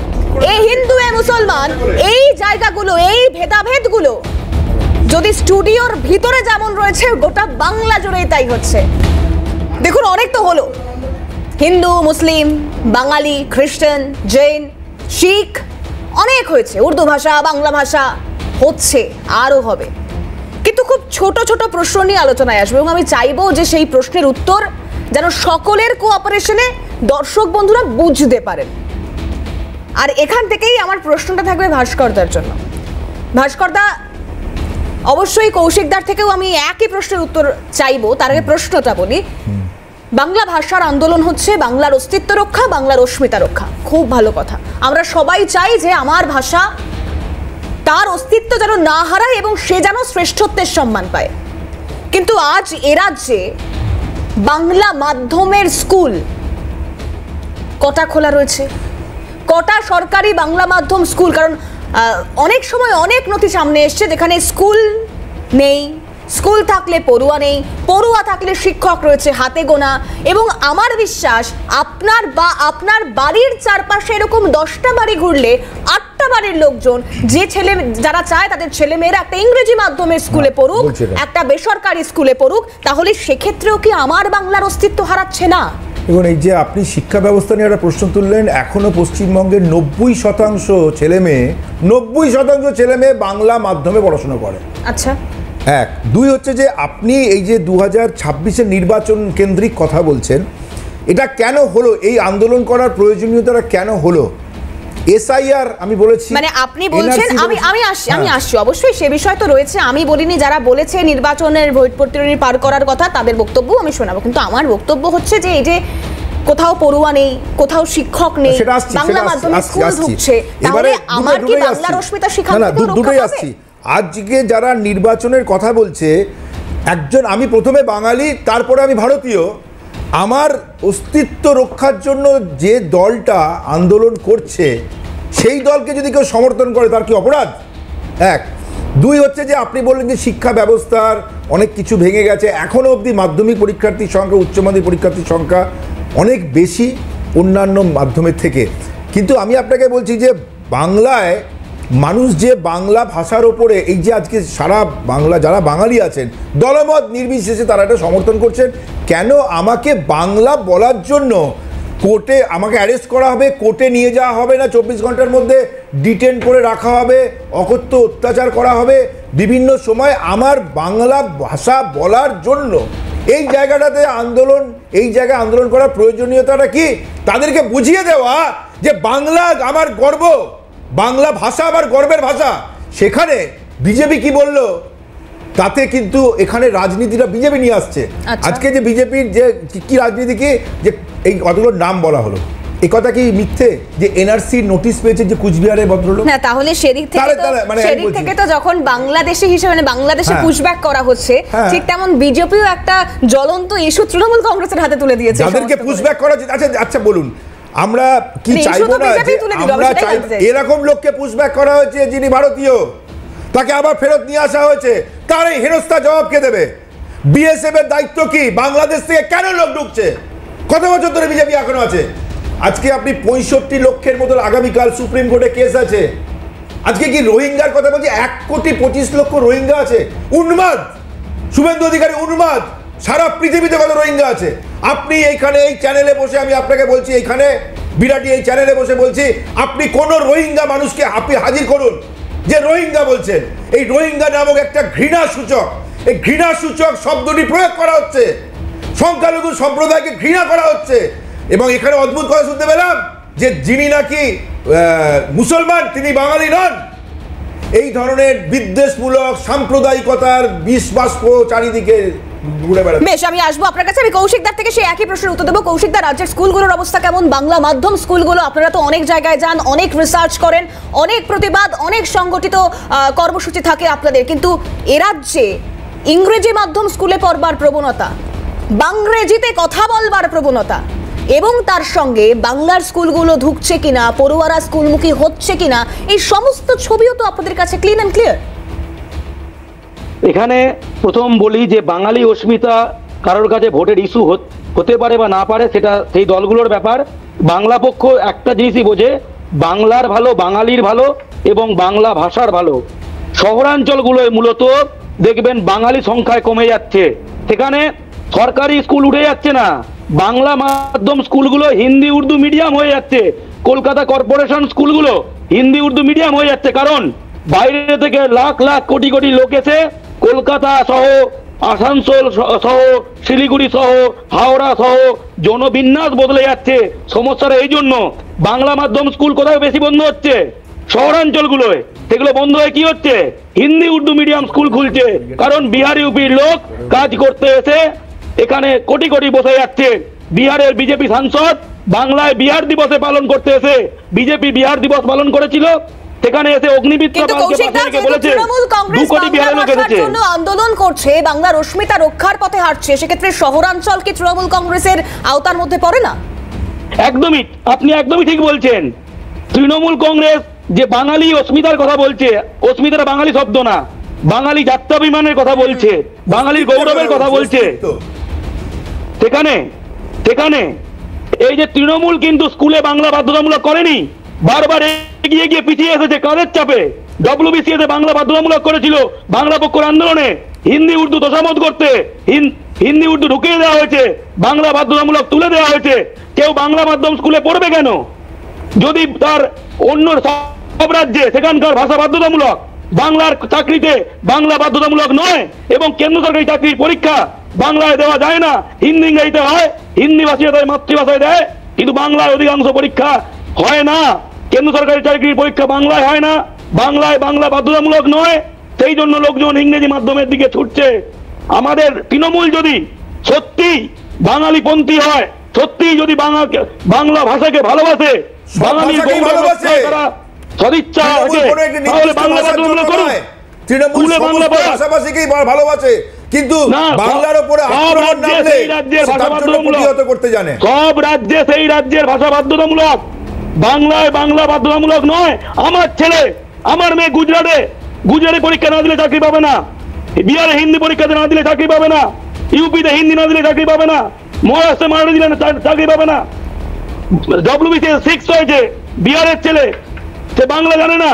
এই হিন্দু এ মুসলমান, এই জায়গাগুলো, এই ভেদাভেদগুলো যদি স্টুডিওর ভিতরে যেমন রয়েছে, গোটা বাংলা জুড়েই তাই হচ্ছে। দেখুন অনেক তো হলো, হিন্দু, মুসলিম, বাঙালি, খ্রিস্টান, জৈন, শিখ, অনেক হয়েছে, উর্দু ভাষা, বাংলা ভাষা হচ্ছে, আরও হবে। কিন্তু খুব ছোট ছোট প্রশ্ন নিয়ে আলোচনায় আসবে এবং আমি চাইবো যে সেই প্রশ্নের উত্তর যেন সকলের কোঅপারেশনে দর্শক বন্ধুরা বুঝতে পারেন। আর এখান থেকেই আমার প্রশ্নটা থাকবে ভাস্করদার জন্য। ভাস্করদা, অবশ্যই কৌশিকদার থেকেও আমি একই প্রশ্নের উত্তর চাইবো, তার আগে প্রশ্নটা বলি। বাংলা ভাষার আন্দোলন হচ্ছে বাংলার অস্তিত্ব রক্ষা, বাংলার অস্মিতা রক্ষা, খুব ভালো কথা। আমরা সবাই চাই যে আমার ভাষা তার অস্তিত্ব যেন না হারায় এবং সে যেন শ্রেষ্ঠত্বের সম্মান পায়। কিন্তু আজ এ রাজ্যে বাংলা মাধ্যমের স্কুল কটা খোলা রয়েছে? কটা সরকারি বাংলা মাধ্যম স্কুল? কারণ অনেক সময় অনেক নথি সামনে এসছে যেখানে স্কুল নেই, স্কুল থাকলে পড়ুয়া নেই, পড়ুয়া থাকলে শিক্ষক রয়েছে হাতে গোনা। এবং আমার বিশ্বাস আপনার বাড়ির চারপাশে এরকম 10টা বাড়ি ঘুরলে 8টা বাড়ির লোকজন যারা চায় তাদের ছেলেমেয়েরা একটা ইংরেজি মাধ্যমের স্কুলে পড়ুক, একটা বেসরকারি স্কুলে পড়ুক, তাহলে সেক্ষেত্রেও কি আমার বাংলার অস্তিত্ব হারাচ্ছে না? এবং এই যে আপনি শিক্ষা ব্যবস্থা নিয়ে একটা প্রশ্ন তুললেন, এখনো পশ্চিমবঙ্গের 90% ছেলে মেয়ে বাংলা মাধ্যমে পড়াশোনা করে। আচ্ছা, এক। দুই হচ্ছে যে আপনি এই যে 2026-এর নির্বাচন কেন্দ্রিক কথা বলছেন, এটা কেন হলো? এই আন্দোলন করার প্রয়োজনীয়তাটা কেন হলো? এসআইআর আমি বলেছি, মানে আপনি বলছেন, আমি আসছি অবশ্যই, সে বিষয় তো রয়েছে, আমি বলিনি। যারা বলেছে নির্বাচনের ভোট প্রতিরোধী পার করার কথা তাদের বক্তব্য আমি শোনাবো, কিন্তু আমার বক্তব্য হচ্ছে যে এই যে কোথাও পড়ুয়া নেই, কোথাও শিক্ষক নেই, বাংলা মাধ্যমে স্কুল ঢুকছে, তাহলে আমার কি বাংলার অস্মিতা শিক্ষা দুটোই আসছি। আজকে যারা নির্বাচনের কথা বলছে, একজন, আমি প্রথমে বাঙালি, তারপরে আমি ভারতীয়, আমার অস্তিত্ব রক্ষার জন্য যে দলটা আন্দোলন করছে সেই দলকে যদি কেউ সমর্থন করে তার কি অপরাধ? এক। দুই হচ্ছে যে আপনি বললেন যে শিক্ষা ব্যবস্থার অনেক কিছু ভেঙে গেছে, এখনও অবধি মাধ্যমিক পরীক্ষার্থীর সংখ্যা, উচ্চ মাধ্যমিক পরীক্ষার্থীর সংখ্যা অনেক বেশি অন্যান্য মাধ্যমের থেকে। কিন্তু আমি আপনাকে বলছি যে বাংলায় মানুষ যে বাংলা ভাষার ওপরে এই যে আজকে সারা বাংলা যারা বাঙালি আছেন দলমত নির্বিশেষে তারা এটা সমর্থন করছেন। কেন আমাকে বাংলা বলার জন্য কোর্টে আমাকে অ্যারেস্ট করা হবে, কোর্টে নিয়ে যাওয়া হবে না, 24 ঘন্টার মধ্যে ডিটেন করে রাখা হবে, অকথ্য অত্যাচার করা হবে বিভিন্ন সময় আমার বাংলা ভাষা বলার জন্য। এই জায়গাটাতে এই জায়গায় আন্দোলন করার প্রয়োজনীয়তাটা কি? তাদেরকে বুঝিয়ে দেওয়া যে বাংলা আমার গর্ব, বাংলা ভাষা আমার গর্বের ভাষা। সেখানে বিজেপি কি বললো, তাতে কিন্তু এখানে রাজনীতিটা বিজেপি নিয়ে আসছে। আজকে যে বিজেপির যে কি রাজনীতি, কি যে এই কতগুলো নাম বলা হলো, এই কথা কি মিথ্যে? যে এনআরসি নোটিশ পেয়েছে যে কুচবিহারের ভদ্রলোক, না তাহলে সেদিক থেকে তো যখন বাংলাদেশি হিসেবে মানে বাংলাদেশে পুশব্যাক করা হচ্ছে, ঠিক তেমন বিজেপিও একটা জ্বলন্ত ইস্যু তৃণমূল কংগ্রেসের হাতে তুলে দিয়েছে। যাদেরকে পুশব্যাক করা হচ্ছে, আচ্ছা বলুন, আমরা কি চাইবো না আমরা চাই এরকম লোককে পুশব্যাক করা হয়েছে যিনি ভারতীয়, তাকে আবার ফেরত নিয়ে আসা হয়েছে, তার এই হেনস্থা জবাব কে দেবে? বিএসএফ এর দায়িত্ব কি? বাংলাদেশ থেকে কেন লোক ঢুকছে? কত বছর ধরে বিজেপি এখনো আছে? আজকে আপনি 65 লক্ষের মতো আগামীকাল সুপ্রিম কোর্টে কেস আছে। আজকে কি রোহিঙ্গার কথা বলছি? 1,25,00,000 রোহিঙ্গা আছে। উন্মাদ শুভেন্দু অধিকারী, উন্মাদ। সারা পৃথিবীতে কত রোহিঙ্গা আছে? আপনি এইখানে এই চ্যানেলে বসে, আমি আপনাকে বলছি, এইখানে বিরাটি এই চ্যানেলে বসে বলছি, আপনি কোন রোহিঙ্গা মানুষকে আপনি হাজির করুন যে রোহিঙ্গা বলছেন। এই রোহিঙ্গা নামক একটা ঘৃণা সূচক, এই ঘৃণা সূচক শব্দটি প্রয়োগ করা হচ্ছে, সংখ্যালঘু সম্প্রদায়কে ঘৃণা করা হচ্ছে। এবং এখানে অদ্ভুত কথা শুনতে পেলাম যে যিনি নাকি মুসলমান তিনি বাঙালি নন। এই ধরনের বিদ্বেষমূলক সাম্প্রদায়িকতার বিষ বাষ্প চারিদিকে ঘুরে বেড়াচ্ছে। বেশ, আমি আসবো আপনার কাছে। আমি কৌশিকদার থেকে সেই একই প্রশ্নের উত্তর দেবো। কৌশিকদার, রাজ্যের স্কুলগুলোর অবস্থা কেমন? বাংলা মাধ্যম স্কুলগুলো, আপনারা তো অনেক জায়গায় যান, অনেক রিসার্চ করেন, অনেক প্রতিবাদ, অনেক সংগঠিত কর্মসূচি থাকে আপনাদের, কিন্তু এ রাজ্যে ইংরেজি মাধ্যম স্কুলে পড়বার প্রবণতা, বাংরেজিতে কথা বলবার প্রবণতা এবং তার সঙ্গে বাংলার স্কুলগুলো ঢুকছে কিনা, পড়ুয়ারা স্কুলমুখী হচ্ছে কিনা, এই সমস্ত ছবিও তো আপনাদের কাছে ক্লিন অ্যান্ড ক্লিয়ার। এখানে প্রথম বলি যে বাঙালি অস্মিতা কারোর কাছে ভোটের ইস্যু হতে পারে বা না পারে, সেটা সেই দলগুলোর ব্যাপার। বাংলা পক্ষ একটা জিনিসই বোঝে, বাংলার ভালো, বাঙালির ভালো এবং বাংলা ভাষার ভালো। শহরাঞ্চলগুলোয় মূলত দেখবেন বাঙালি সংখ্যায় কমে যাচ্ছে, সেখানে সরকারি স্কুল উঠে যাচ্ছে না, বাংলা মাধ্যম স্কুলগুলো হিন্দি উর্দু মিডিয়াম হয়ে যাচ্ছে। কলকাতা কর্পোরেশন স্কুলগুলো হিন্দি উর্দু মিডিয়াম হয়ে যাচ্ছে, কারণ বাইরে থেকে লাখ লাখ কোটি কোটি লোক এসে কলকাতা সহ, আসানসোল সহ, শিলিগুড়ি সহ, হাওড়া সহ জনবিন্যাস বদলে যাচ্ছে। সমস্যাটা এই জন্য বাংলা মাধ্যম স্কুল কোথায় বেশি বন্ধ হচ্ছে? শহরাঞ্চলগুলোয়। সেগুলো বন্ধ হয়ে কি হচ্ছে? হিন্দি উর্দু মিডিয়াম স্কুল খুলছে, কারণ বিহার ইউপির লোক কাজ করতে এসে এখানে কোটি কোটি বসে যাচ্ছে। বিহারের বিজেপি সাংসদ বাংলায় বিহার দিবসে পালন করতে এসে, বিজেপি বিহার দিবস পালন করেছিল, সেখানে এসে অগ্নিমিত্র আন্দোলন করছে, বাংলার অস্মিতা রক্ষার পথে হাঁটছে, সেক্ষেত্রে শহরাঞ্চল কি তৃণমূল কংগ্রেসের আওতার মধ্যে পড়ে না? একদমই, আপনি একদমই ঠিক বলছেন। তৃণমূল কংগ্রেস যে বাঙালি অস্মিতার কথা বলছে, অস্মিতার বাঙালি শব্দ না, বাঙালি জাত্যাভিমানের কথা বলছে, বাঙালির গৌরবের কথা বলছে, সেখানে এই যে তৃণমূল কিন্তু স্কুলে বাংলা বাধ্যতামূলক করেনি, বারবার এগিয়ে গিয়ে পিছিয়ে এসেছে। কাদের চাপে? ডব্লিউবিসিএস বাংলা বাধ্যতামূলক করেছিল, বাংলা পক্ষের আন্দোলনে হিন্দি উর্দু তোষামত করতে হিন্দি উর্দু ঢুকিয়ে দেওয়া হয়েছে, বাংলা বাধ্যতামূলক তুলে দেওয়া হয়েছে। কেউ বাংলা মাধ্যম স্কুলে পড়বে কেন যদি তার অন্য সব রাজ্যে সেখানকার ভাষা বাধ্যতামূলক? বাংলার চাকরিতে বাংলা বাধ্যতামূলক নয়, এবং কেন্দ্র সরকারি চাকরির পরীক্ষা বাংলায় দেওয়া যায় না, হিন্দি ইংরেজিতে হয়। হিন্দি ভাষীরা তাই মাতৃভাষায় দেয়, কিন্তু বাংলায় অধিকাংশ পরীক্ষা হয় না। কেন্দ্র সরকারি চাকরির পরীক্ষা বাংলায় হয় না, বাংলায় বাংলা বাধ্যতামূলক নয়, সেই জন্য লোকজন ইংরেজি মাধ্যমের দিকে ছুটছে। আমাদের তৃণমূল যদি সত্যি বাঙালিপন্থী হয়, সত্যি যদি বাংলা ভাষাকে ভালোবাসে, বাঙালির সদিচ্ছা আছে, তাহলে বাংলা বাধ্যতামূলক করুন। তৃণমূল ভাষাভাষীকেই ভালোবাসে, কিন্তু বাংলার উপরে আক্রমণ নামলে প্রতিহত করতে জানে। সব রাজ্যে সেই রাজ্যের ভাষা বাধ্যতামূলক, বাংলায় বাংলা বাধ্যতামূলক নয়। আমার ছেলে, আমার মেয়ে গুজরাটে পরীক্ষা না দিলে চাকরি পাবে না, বিহারে হিন্দি পরীক্ষাতে না দিলে চাকরি পাবে না, ইউপিতে হিন্দি না দিলে চাকরি পাবে না, মহারাষ্ট্রে মারাঠি দিলে চাকরি পাবে না। ডব্লিউবিসিএস 6 হয়েছে, বিহারের ছেলে, সে বাংলা জানে না,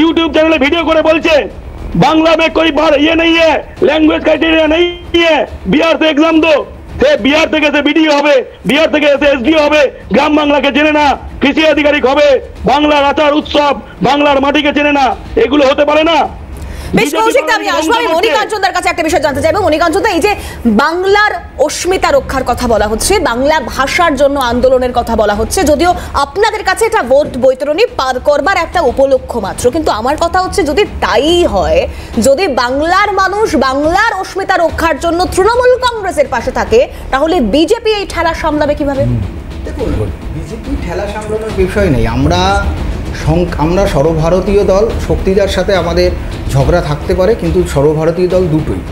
ইউটিউব চ্যানেলে ভিডিও করে বলছে बांग्ला में कोई बार ये नहीं है, लैंग्वेज क्राइटेरिया नहीं है, बिहार से एग्जाम दो। সে বিহার থেকে এসে বিডিও হবে, বিহার থেকে এসে এসডিও হবে, গ্রাম বাংলাকে চেনে না, কৃষি আধিকারিক হবে, বাংলার আচার উৎসব, বাংলার মাটিকে চেনে না, এগুলো হতে পারে না। বেশ কৌশিক দা, আমি আসবো। আমি মণিকাঞ্চনদার কাছে একটা বিষয় জানতে চাইবো। মণিকাঞ্চনদা, এই যে বাংলার অস্মিতা রক্ষার কথা বলা হচ্ছে, বাংলা ভাষার জন্য আন্দোলনের কথা বলা হচ্ছে, যদিও আপনাদের কাছে এটা ভোট বৈতরণী পার করবার একটা উপলক্ষ মাত্র, কিন্তু আমার কথা হচ্ছে যদি তাই হয়, যদি বাংলার মানুষ বাংলার অস্মিতা রক্ষার জন্য তৃণমূল কংগ্রেসের পাশে থাকে, তাহলে বিজেপি এই ঠেলা সামলাবে কিভাবে? দেখুন, বিজেপি ঠেলা সামলানোর বিষয় নেই। আমরা সর্বভারতীয় দল, শক্তিদার সাথে আমাদের ঝগড়া থাকতে পারে, কিন্তু সর্বভারতীয় দল দুটোই।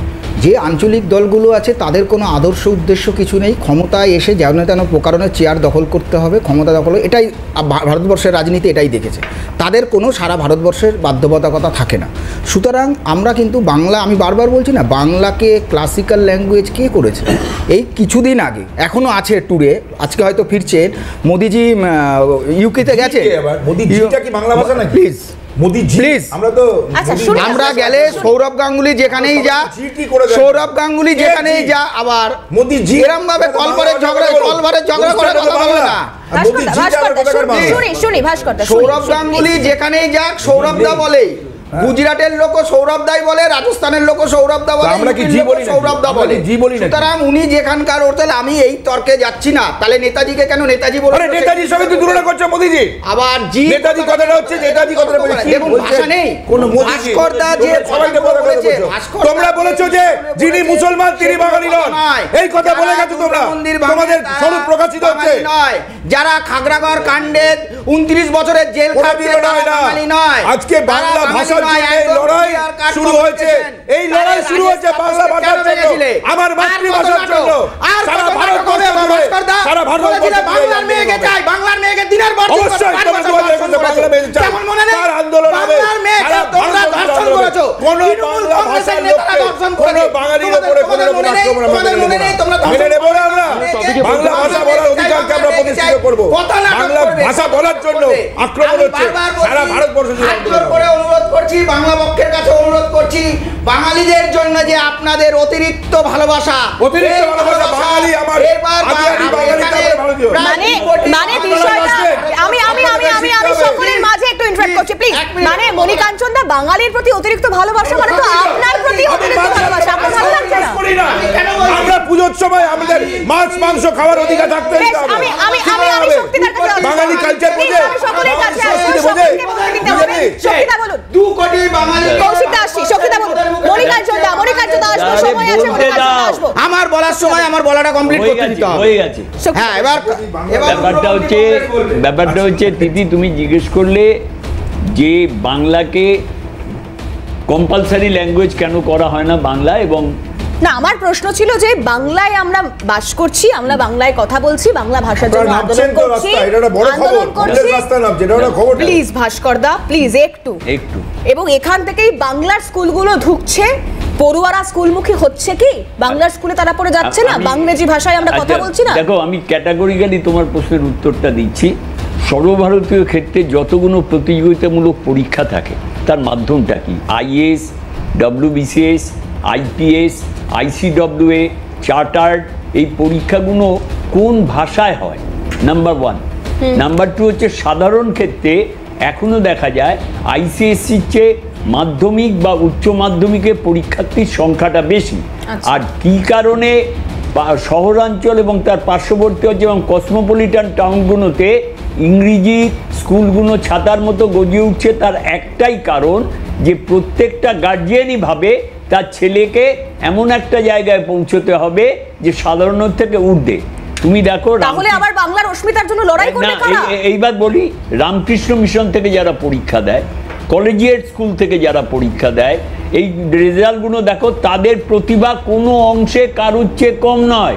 যে আঞ্চলিক দলগুলো আছে তাদের কোনো আদর্শ উদ্দেশ্য কিছু নেই, ক্ষমতায় এসে যেন তেন প্রকারণে চেয়ার দখল করতে হবে, ক্ষমতা দখল, এটাই ভারতবর্ষের রাজনীতি এটাই দেখেছে। তাদের কোনো সারা ভারতবর্ষের বাধ্যবাধকতা থাকে না। সুতরাং আমরা কিন্তু বাংলা, আমি বারবার বলছি না, বাংলাকে ক্লাসিক্যাল ল্যাঙ্গুয়েজ কে করেছে? এই কিছুদিন আগে, এখনও আছে ট্যুরে, আজকে হয়তো ফিরছেন, মোদিজি ইউকেতে গেছে। মোদিজিটা কি বাংলা ভাষা নাকি? প্লিজ প্লিজ, আমরা গেলে সৌরভ গাঙ্গুলি যেখানেই যা, সৌরভ গাঙ্গুলি যেখানেই যা, আবার মোদিজি এরকম ভাবে কলভরের ঝগড়া করে কথা বলে না। সৌরভ গাঙ্গুলি যেখানেই যাক সৌরভ দা বলে, গুজরাটের লোক সৌরভ দাই বলে, রাজস্থানের লোক সৌরভ দা বলে, আমরা কি জি বলি না? সৌরভ দা বলে। সুতরাং উনি যেখানকার হোটেল, আমি এই তর্কে যাচ্ছি না। তাহলে নেতাজিকে কেন নেতাজি বলে? নেতাজির সঙ্গে তুই তুলনা করছো মোদিজি। আবার জি নেতাজি কথাটা হচ্ছে, নেতাজি কথাটা বলে দেখুন, ভাষা নেই। কোন মোদিজি ভাস্কর দা যে সবাইকে বলেছে, তোমরা বলেছো যে যিনি মুসলমান তিনি বাঙালি নন, এই কথা বলে গেছো তোমরা। তোমাদের স্বরূপ প্রকাশিত হচ্ছে নয়, যারা খাগড়াগড় কাণ্ডে 29 বছরের জেল খাটিয়ে বাঙালি নয়। আজকে বাংলা ভাষার জন্য এই লড়াই শুরু হয়েছে, এই লড়াই শুরু হয়েছে বাংলা ভাষার জন্য, আমার মাতৃভাষার জন্য। সারা ভারতবর্ষে, সারা ভারতবর্ষে বাংলার মেয়েকে চাই, বাংলার মেয়েকে দিনের পর দিন বাংলা মেয়ে চাই, তার আন্দোলন হবে। বাংলার মেয়েকে তোমরা ধর্ষণ করেছো, কোন বাংলা ভাষার লোককে, কোন বাঙালির উপরে কোন রকম আক্রমণ আমরা মেনে নেব না। আমরা বাংলা ভাষা বলার অধিকারকে আমরা প্রতিষ্ঠিত করব। বাংলা ভাষা বলার জন্য আক্রমণ হচ্ছে সারা ভারতবর্ষ জুড়ে। অনুরোধ করছি, বাংলা পক্ষের কাছে অনুরোধ করছি, বাঙালিদের জন্য যে আপনাদের অতিরিক্ত ভালোবাসা, বাঙালি আমার মানে বিষয়টা আমি সকলের মাঝে একটু ইন্টারাক্ট করছি প্লিজ। মানে মণিকাঞ্চনদা, বাঙালির প্রতি অতিরিক্ত ভালোবাসা মানে তো আপনার প্রতি অতিরিক্ত ভালোবাসা, আপনার ভালো লাগছে না? আমরা পুজোর সময় আমাদের মাছ মাংস খাওয়ার অধিকার থাকতে হবে। আমি শক্তিদার কাছে, বাঙালি কালচার বোঝে, সকলের কাছে আসছি, শক্তিদা বলুন। 2 কোটি বাঙালি। কৌশিকদা আসছি, শক্তিদা বলুন। মণিকাঞ্চনদা আসবো, সময় আছে, মণিকাঞ্চনদা আসবো। আমার বলার সময় আমার বলাটা কমপ্লিট করতে দিতে হবে। হয়ে গেছে। হ্যাঁ, এবার ব্যাপারটা হচ্ছে দিদি, তুমি জিজ্ঞেস করলে যে বাংলাকে কম্পালসারি ল্যাঙ্গুয়েজ কেন করা হয় না বাংলা, এবং না, আমার প্রশ্ন ছিল যে বাংলায় আমরা বাস করছি, আমরা বাংলায় কথা বলছি, বাংলা ভাষার জন্য আন্দোলন করছি, প্লিজ ভাস্করদা, প্লিজ একটু, এবং এখান থেকেই বাংলার স্কুলগুলো ঢুকছে, পড়ুয়ারা স্কুলমুখী হচ্ছে কি? বাংলার স্কুলে তারা পড়ে যাচ্ছে না, বাংলাদেশি ভাষায় আমরা কথা বলছি না। দেখো, আমি ক্যাটাগরিক্যালি তোমার প্রশ্নের উত্তরটা দিচ্ছি। সর্বভারতীয় ক্ষেত্রে যতগুলো প্রতিযোগিতামূলক পরীক্ষা থাকে তার মাধ্যমটা কি? Is, WBCS, IPS, ICWA, chartered, এই পরীক্ষাগুলো কোন ভাষায় হয়? নাম্বার 1। নাম্বার 2 হচ্ছে সাধারণ ক্ষেত্রে এখনও দেখা যায় ICSEর চেয়ে মাধ্যমিক বা উচ্চ মাধ্যমিকে পরীক্ষার্থীর সংখ্যাটা বেশি। আর কী কারণে শহরাঞ্চল এবং তার পার্শ্ববর্তী অঞ্চল এবং কসমোপলিটান টাউনগুলোতে ইংরেজি স্কুলগুলো ছাতার মতো গজিয়ে উঠছে, তার একটাই কারণ যে প্রত্যেকটা গার্জিয়ানই ভাবে তার ছেলেকে এমন একটা জায়গায় পৌঁছতে হবে যে সাধারণ থেকে ঊর্ধ্বে। তুমি দেখো, তাহলে আবার বাংলার অস্মিতার জন্য লড়াই করবে কারা? এইবার বলি, রামকৃষ্ণ মিশন থেকে যারা পরীক্ষা দেয়, কলেজিয়েট স্কুল থেকে যারা পরীক্ষা দেয়, এই রেজাল্টগুলো দেখো, তাদের প্রতিভা কোনো অংশে কারুর চেয়ে কম নয়।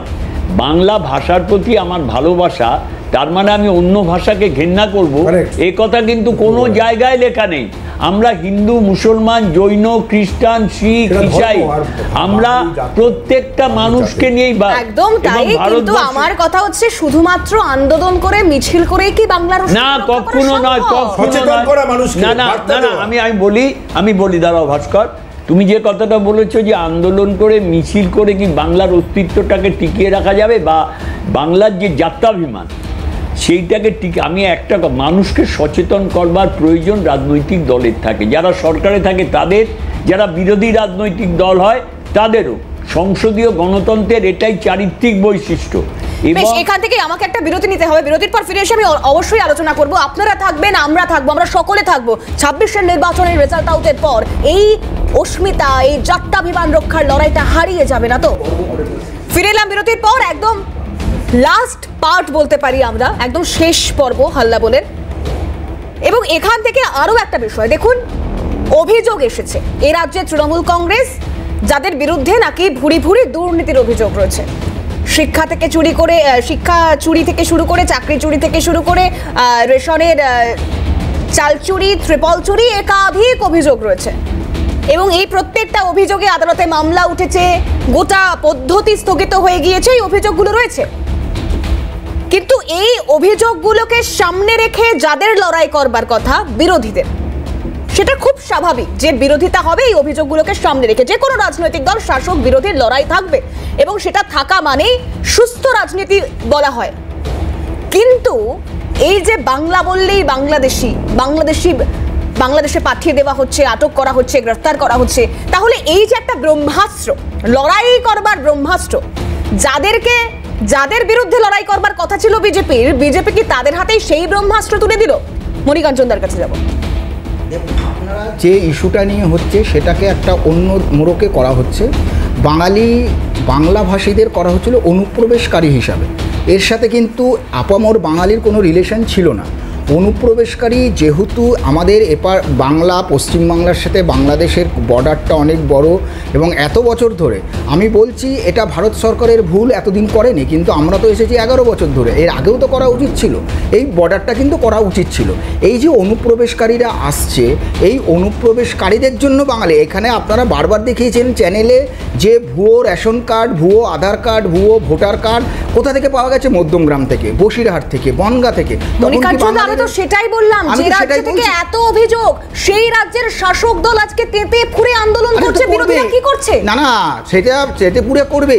বাংলা ভাষার প্রতি আমার ভালোবাসা, তার মানে আমি অন্য ভাষাকে ঘেন্না করব, এ কথা কিন্তু কোনো জায়গায় লেখা নেই। আমরা হিন্দু, মুসলমান, জৈন, খ্রিস্টান, শিখ, ইসাই, আমরা প্রত্যেকটা মানুষকে নিয়েই একদম তাই। কিন্তু আমার কথা হচ্ছে শুধুমাত্র আন্দোলন করে মিছিল করে কি বাংলার না, কখনো নয়, কখনো নয়। না, আমি বলি দাঁড়াও ভাস্কর, তুমি যে কথাটা বলেছো যে আন্দোলন করে মিছিল করে কি বাংলার অস্তিত্বটাকে টিকিয়ে রাখা যাবে, বা বাংলার যে যাত্রাভিমান সেইটাকে আমি একটা মানুষকে সচেতন করবার প্রয়োজন রাজনৈতিক দলের থাকে, যারা সরকারে থাকে তাদের, যারা বিরোধী রাজনৈতিক দল হয় তাদেরও। সংসদীয় গণতন্ত্রের এটাই চারিত্রিক বৈশিষ্ট্য। বেশ, এখান থেকে আমাকে একটা বিরতি নিতে হবে। বিরতির পর ফিরে এসে আমি অবশ্যই আলোচনা করব। আপনারা থাকবেন, আমরা থাকবো, আমরা সকলে থাকবো। 26-এর নির্বাচনের রেজাল্ট আউটের পর এই অস্মিতা, এই যাত্রাভিমান রক্ষার লড়াইটা হারিয়ে যাবে না তো? ফিরে এলাম বিরতির পর, একদম লাস্ট পার্ট বলতে পারি আমরা, একদম শেষ পর্ব হাল্লা বলের। এবং এখান থেকে আরো একটা বিষয় দেখুন, অভিযোগ এসেছে এই রাজ্যে তৃণমূল কংগ্রেস, যাদের বিরুদ্ধে নাকি ভুরি ভুরি দুর্নীতির অভিযোগ রয়েছে। শিক্ষা থেকে চুরি করে, শিক্ষা চুরি থেকে শুরু করে, চাকরি চুরি থেকে শুরু করে, রেশনের চাল চুরি, ত্রিপল চুরি, একাধিক অভিযোগ রয়েছে। এবং এই প্রত্যেকটা অভিযোগে আদালতে মামলা উঠেছে, গোটা পদ্ধতি স্থগিত হয়ে গিয়েছে, এই অভিযোগগুলো রয়েছে। কিন্তু এই অভিযোগগুলোকে সামনে রেখে যাদের লড়াই করবার কথা বিরোধীদের, সেটা খুব স্বাভাবিক যে বিরোধিতা হবে এই অভিযোগগুলোকে সামনে রেখে। যে কোনো রাজনৈতিক দল শাসক বিরোধীর লড়াই থাকবে এবং সেটা থাকা মানেই সুস্থ রাজনীতি বলা হয়। কিন্তু এই যে বাংলা বললেই বাংলাদেশে পাঠিয়ে দেওয়া হচ্ছে, আটক করা হচ্ছে, গ্রেফতার করা হচ্ছে, তাহলে এই যে একটা ব্রহ্মাস্ত্র, লড়াই করবার ব্রহ্মাস্ত্র, যাদের বিরুদ্ধে লড়াই করবার কথা ছিল বিজেপি কি তাদের হাতেই সেই ব্রহ্মাস্ত্র তুলে দিল? মণিকাঞ্চনদার কাছে যাব। আপনারা যে ইস্যুটা নিয়ে হচ্ছে সেটাকে একটা অন্য মোড়কে করা হচ্ছে। বাংলাভাষীদের করা হচ্ছিল অনুপ্রবেশকারী হিসাবে। এর সাথে কিন্তু আপামর বাঙালির কোনো রিলেশন ছিল না। অনুপ্রবেশকারী যেহেতু আমাদের বাংলা, পশ্চিমবাংলার সাথে বাংলাদেশের বর্ডারটা অনেক বড় এবং এত বছর ধরে, আমি বলছি এটা ভারত সরকারের ভুল, এতদিন করেনি, কিন্তু আমরা তো এসেছি 11 বছর ধরে, এর আগেও তো করা উচিত ছিল, এই বর্ডারটা কিন্তু করা উচিত ছিল। এই যে অনুপ্রবেশকারীরা আসছে, এই অনুপ্রবেশকারীদের জন্য বাঙালি, এখানে আপনারা বারবার দেখিয়েছেন চ্যানেলে যে ভুয়ো রেশন কার্ড, ভুয়ো আধার কার্ড, ভুয়ো ভোটার কার্ড কোথা থেকে পাওয়া গেছে? মধ্যমগ্রাম থেকে, বসিরহাট থেকে, বনগাঁ থেকে। তো সেটাই বললাম, যে রাজ্য থেকে এত অভিযোগ, সেই রাজ্যের শাসক দল আজকে তেতে পুরে আন্দোলন করছে, বিরোধীরা কি করছে? না সেটা পুরে করবে।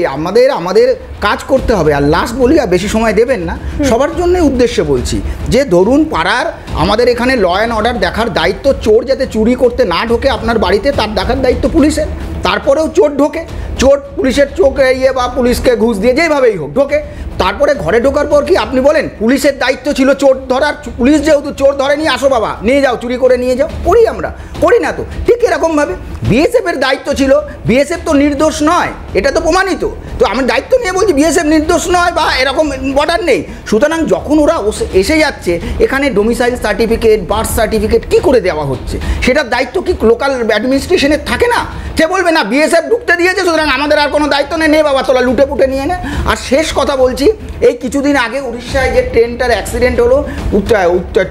আমাদের কাজ করতে হবে। আর লাস্ট বলি, আর বেশি সময় দেবেন না, সবার জন্য উদ্দেশ্যে বলছি যে ধরুন পাড়ার আমাদের এখানে ল অ্যান্ড অর্ডার দেখার দায়িত্ব, চোর যাতে চুরি করতে না ঢোকে আপনার বাড়িতে, তার দেখার দায়িত্ব পুলিশের। তারপরেও চোর ঢোকে, চোর পুলিশের চোখ এড়িয়ে বা পুলিশকে ঘুষ দিয়ে যেভাবেই হোক ঢোকে। তারপরে ঘরে ঢোকার পর কি আপনি বলেন পুলিশের দায়িত্ব ছিল চোর ধরার? পুলিশ যেহেতু চোর ধরে নিয়ে আসো বাবা, নিয়ে যাও, চুরি করে নিয়ে যাও, আমরা করি না তো? ঠিক এরকমভাবে বিএসএফের দায়িত্ব ছিল, বিএসএফ তো নির্দোষ নয়, এটা তো প্রমাণিত। তো আমি দায়িত্ব নিয়ে বলছি বিএসএফ নির্দোষ নয় বা এরকম বর্ডার নেই। সুতরাং যখন ওরা এসে যাচ্ছে এখানে ডোমিসাইল সার্টিফিকেট, বার্থ সার্টিফিকেট কী করে দেওয়া হচ্ছে, সেটার দায়িত্ব কি লোকাল অ্যাডমিনিস্ট্রেশনের থাকে না? সে বলবে না বিএসএফ ঢুকতে দিয়েছে, সুতরাং আমাদের আর কোনো দায়িত্ব নেই বাবা, তোলা লুটে পুটে নিয়ে নে। আর শেষ কথা বলছি, এই কিছুদিন আগে উড়িষ্যায় যে ট্রেনটার অ্যাক্সিডেন্ট হলো,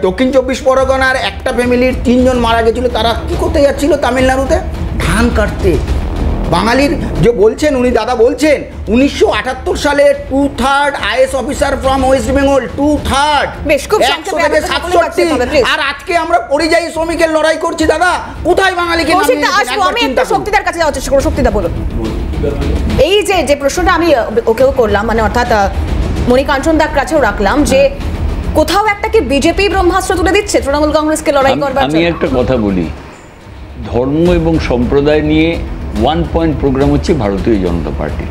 দক্ষিণ 24 পরগনার একটা ফ্যামিলির 3 জন মারা গেছিল। তারা কী করতে যাচ্ছিল? তামিলনাড়ুতে ধান কাটতে। বাঙালির যে বলছেন, উনি দাদা বলছেন 1978 সালে 2/3 IAS officer from West Bengal, 2/3। আর আজকে আমরা পরিযায়ী শ্রমিকের লড়াই করছি দাদা, কোথায় বাঙালিকে? আমি একটা শক্তিদার কাছে যাওয়ার চেষ্টা করব। শক্তিদা বলুন, এই যে প্রশ্নটা আমি ওকেও করলাম, মানে অর্থাৎ মণিকাঞ্চনদার কাছেও রাখলাম, যে কোথাও একটা কি বিজেপি ব্রহ্মাস্ত্র তুলে দিচ্ছে তৃণমূল কংগ্রেসকে লড়াই করবার জন্য? আমি একটা কথা বলি, ধর্ম এবং সম্প্রদায় নিয়ে 1 পয়েন্ট প্রোগ্রাম হচ্ছে ভারতীয় জনতা পার্টি,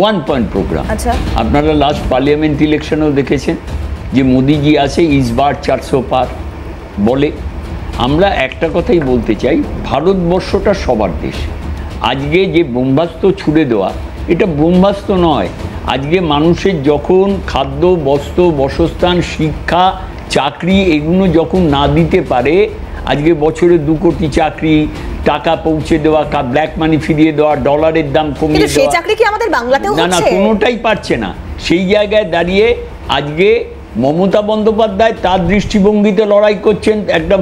1 পয়েন্ট প্রোগ্রাম। আচ্ছা, আপনারা লাস্ট পার্লামেন্ট ইলেকশনেও দেখেছেন যে মোদিজি আছে ইসবার 400 পার বলে। আমরা একটা কথাই বলতে চাই, ভারতবর্ষটা সবার দেশ। আজকে যে ব্রহ্মাস্ত্র ছুড়ে দেওয়া, এটা ব্রহ্মাস্ত্র নয়। আজকে মানুষের যখন খাদ্য, বস্ত্র, বাসস্থান, শিক্ষা, চাকরি এগুলো যখন না দিতে পারে, আজকে বছরে 2 কোটি চাকরি, টাকা পৌঁছে দেওয়া, ব্ল্যাক মানি ফিরিয়ে দেওয়া, ডলারের দাম কমিয়ে দেওয়া, সেই চাকরি কি আমাদের বাংলাতেও হচ্ছে? না, কোনোটাই পারছে না। সেই জায়গায় দাঁড়িয়ে আজকে মমতা বন্দ্যোপাধ্যায় তার দৃষ্টিভঙ্গিতে লড়াই করছেন, একদম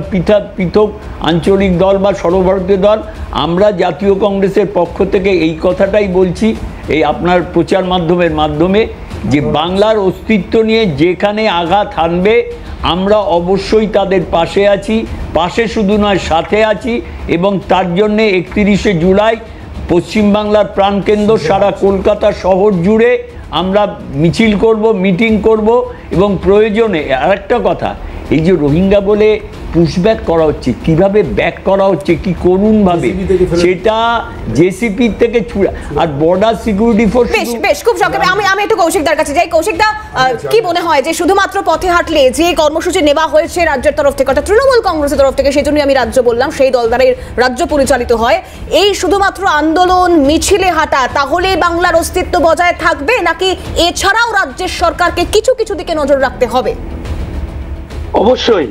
পৃথক আঞ্চলিক দল বা সর্বভারতীয় দল। আমরা জাতীয় কংগ্রেসের পক্ষ থেকে এই কথাটাই বলছি, এই আপনার প্রচার মাধ্যমে যে বাংলার অস্তিত্ব নিয়ে যেখানে আঘাত হানবে আমরা অবশ্যই তাদের পাশে আছি, পাশে শুধু নয় সাথে আছি। এবং তার জন্যে 31শে জুলাই পশ্চিমবাংলার প্রাণকেন্দ্র সারা কলকাতা শহর জুড়ে আমরা মিছিল করব, মিটিং করব। এবং প্রয়োজনে আরেকটা কথা, এই যে রোহিঙ্গা বলে পুশব্যাক করা হচ্ছে, কিভাবে ব্যাক করা হচ্ছে, কি করুণভাবে, সেটা জেসিপি থেকে ছুড়ে। আর বর্ডার সিকিউরিটি ফোর্স বেশ খুব সংক্ষেপে আমি একটু কৌশিকদার কাছে যাই। কৌশিকদা, কি মনে হয় যে শুধুমাত্র পথে হাঁটলে যে কর্মসূচি নেওয়া হয়েছে রাজ্যের তরফ থেকে, অর্থাৎ তৃণমূল কংগ্রেসের তরফ থেকে, সেই জন্যই আমি রাজ্য বললাম, সেই দল দ্বারা রাজ্য পরিচালিত হয়, এই শুধুমাত্র আন্দোলন মিছিলে হাঁটা তাহলে বাংলার অস্তিত্ব বজায় থাকবে, নাকি এছাড়াও রাজ্যের সরকারকে কিছু কিছু দিকে নজর রাখতে হবে? অবশ্যই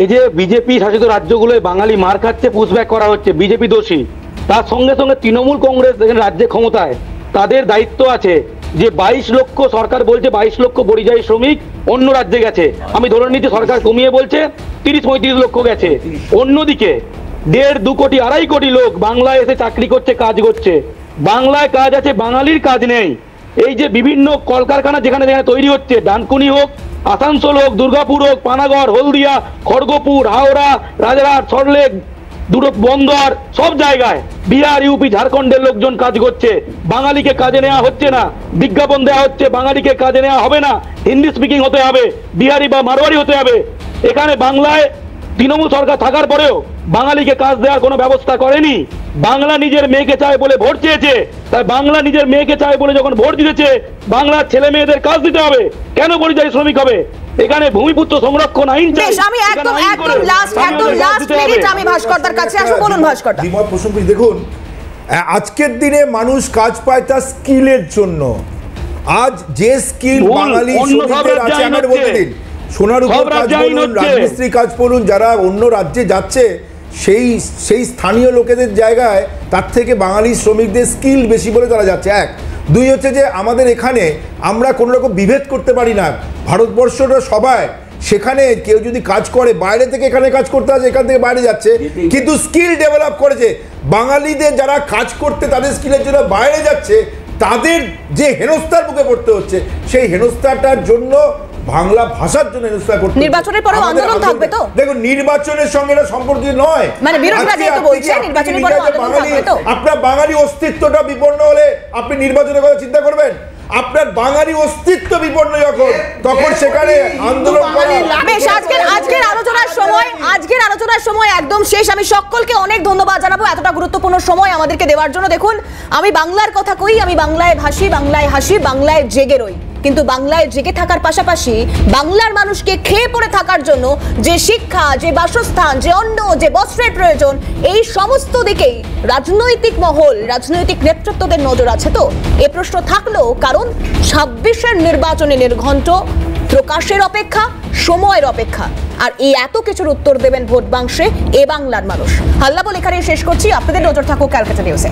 এই যে বিজেপি শাসিত রাজ্যগুলোয় বাঙালি মার খাচ্ছে, পুশব্যাক করা হচ্ছে, বিজেপি দোষী। তার সঙ্গে সঙ্গে তৃণমূল কংগ্রেস যেখানে রাজ্যে ক্ষমতায়, তাদের দায়িত্ব আছে যে 22 লক্ষ, সরকার বলছে 22 লক্ষ পরিযায়ী শ্রমিক অন্য রাজ্যে গেছে, আমি ধরে নিচ্ছি সরকার কমিয়ে বলছে 30-35 লক্ষ গেছে। অন্যদিকে 1.5-2 কোটি 2.5 কোটি লোক বাংলায় এসে চাকরি করছে, কাজ করছে। বাংলায় কাজ আছে, বাঙালির কাজ নেই। এই যে বিভিন্ন কলকারখানা যেখানে যেখানে তৈরি হচ্ছে, ডানকুনি হোক, আসানসোল হোক, দুর্গাপুর হোক, পানাগড়, হলদিয়া, খড়গপুর, হাওড়া, রাজারহাট, সল্টলেক, দুটো বন্দর, সব জায়গায় বিহার, ইউপি, ঝাড়খণ্ডের লোকজন কাজ করছে। বাঙালিকে কাজে নেওয়া হচ্ছে না, বিজ্ঞাপন দেওয়া হচ্ছে বাঙালিকে কাজে নেওয়া হবে না, হিন্দি স্পিকিং হতে হবে, বিহারি বা মারোয়ারি হতে হবে। এখানে বাংলায় তৃণমূল সরকার থাকার পরেও বাঙালিকে কাজ দেওয়ার কোনো ব্যবস্থা করেনি। বাংলা নিজের মেয়েকে চায় বলে ভোট চেয়েছে, তাই বাংলা নিজের মেয়েকে চায় বলে যখন ভোট দিতেছে, বাংলার ছেলে মেয়েদের কাজ দিতে হবে, কেন পরিযায়ী শ্রমিক হবে? এখানে ভূমিপুত্র সংরক্ষণ আইন চাই। আমি একদম লাস্ট মিনিট আমি ভাস্করদার কাছে আসব। বলুন ভাস্করদা। দ্বিমত প্রসঙ্গ দেখুন, আজকের দিনে মানুষ কাজ পায় তার স্কিলের জন্য। আজ যে স্কিল বাঙালি শ্রমিকদের আছে, আমার বলতে দিন, সোনার উপর কাজ বলুন, রাজমিস্ত্রি কাজ বলুন, যারা অন্য রাজ্যে যাচ্ছে সেই স্থানীয় লোকেদের জায়গায় তার থেকে বাঙালি শ্রমিকদের স্কিল বেশি বলে তারা যাচ্ছে। 1, 2 হচ্ছে যে আমাদের এখানে আমরা কোনো রকম বিভেদ করতে পারি না, ভারতবর্ষটা সবাই, সেখানে কেউ যদি কাজ করে বাইরে থেকে এখানে কাজ করতে আসে, এখান থেকে বাইরে যাচ্ছে, কিন্তু স্কিল ডেভেলপ করেছে। বাঙালিদের যারা কাজ করতে তাদের স্কিলের জন্য বাইরে যাচ্ছে, তাদের যে হেনস্থার মুখে পড়তে হচ্ছে, সেই হেনস্থাটার জন্য বাংলা ভাষার জন্য হেনস্থা করতে। নির্বাচনের পরেও আন্দোলন থাকবে তো? দেখুন, নির্বাচনের সঙ্গে এটা সম্পর্কিত নয়। মানে বিরোধীরা যেহেতু বলছে নির্বাচনের পরেও আন্দোলন থাকবে তো? আপনার বাঙালি অস্তিত্বটা বিপন্ন হলে আপনি নির্বাচনের কথা চিন্তা করবেন? আপনার বাঙালি অস্তিত্ব বিপন্ন যখন, তখন সেখানে আন্দোলন করা। বেশ, আজকের আলোচনার সময় একদম শেষ। আমি সকলকে অনেক ধন্যবাদ জানাবো এতটা গুরুত্বপূর্ণ সময় আমাদেরকে দেওয়ার জন্য। দেখুন, আমি বাংলার কথা কই, আমি বাংলায় ভাসি, বাংলায় হাসি, বাংলায় জেগে রই, কিন্তু বাংলায় জেগে থাকার পাশাপাশি বাংলার মানুষকে খেয়ে পড়ে থাকার জন্য যে শিক্ষা, যে বাসস্থান, যে অন্ন, যে বস্ত্রের প্রয়োজন, এই সমস্ত দিকেই রাজনৈতিক মহল, রাজনৈতিক নেতৃত্বদের নজর আছে। তো এ প্রশ্ন থাকলো, কারণ 26-এর নির্বাচনে নির্ঘণ্ট, প্রকাশের অপেক্ষা, সময়ের অপেক্ষা। আর এই এত কিছুর উত্তর দেবেন ভোট বাক্সে এ বাংলার মানুষ। হাল্লা বলে এখানে শেষ করছি। আপনাদের নজর থাকুক ক্যালকাটা নিউজে।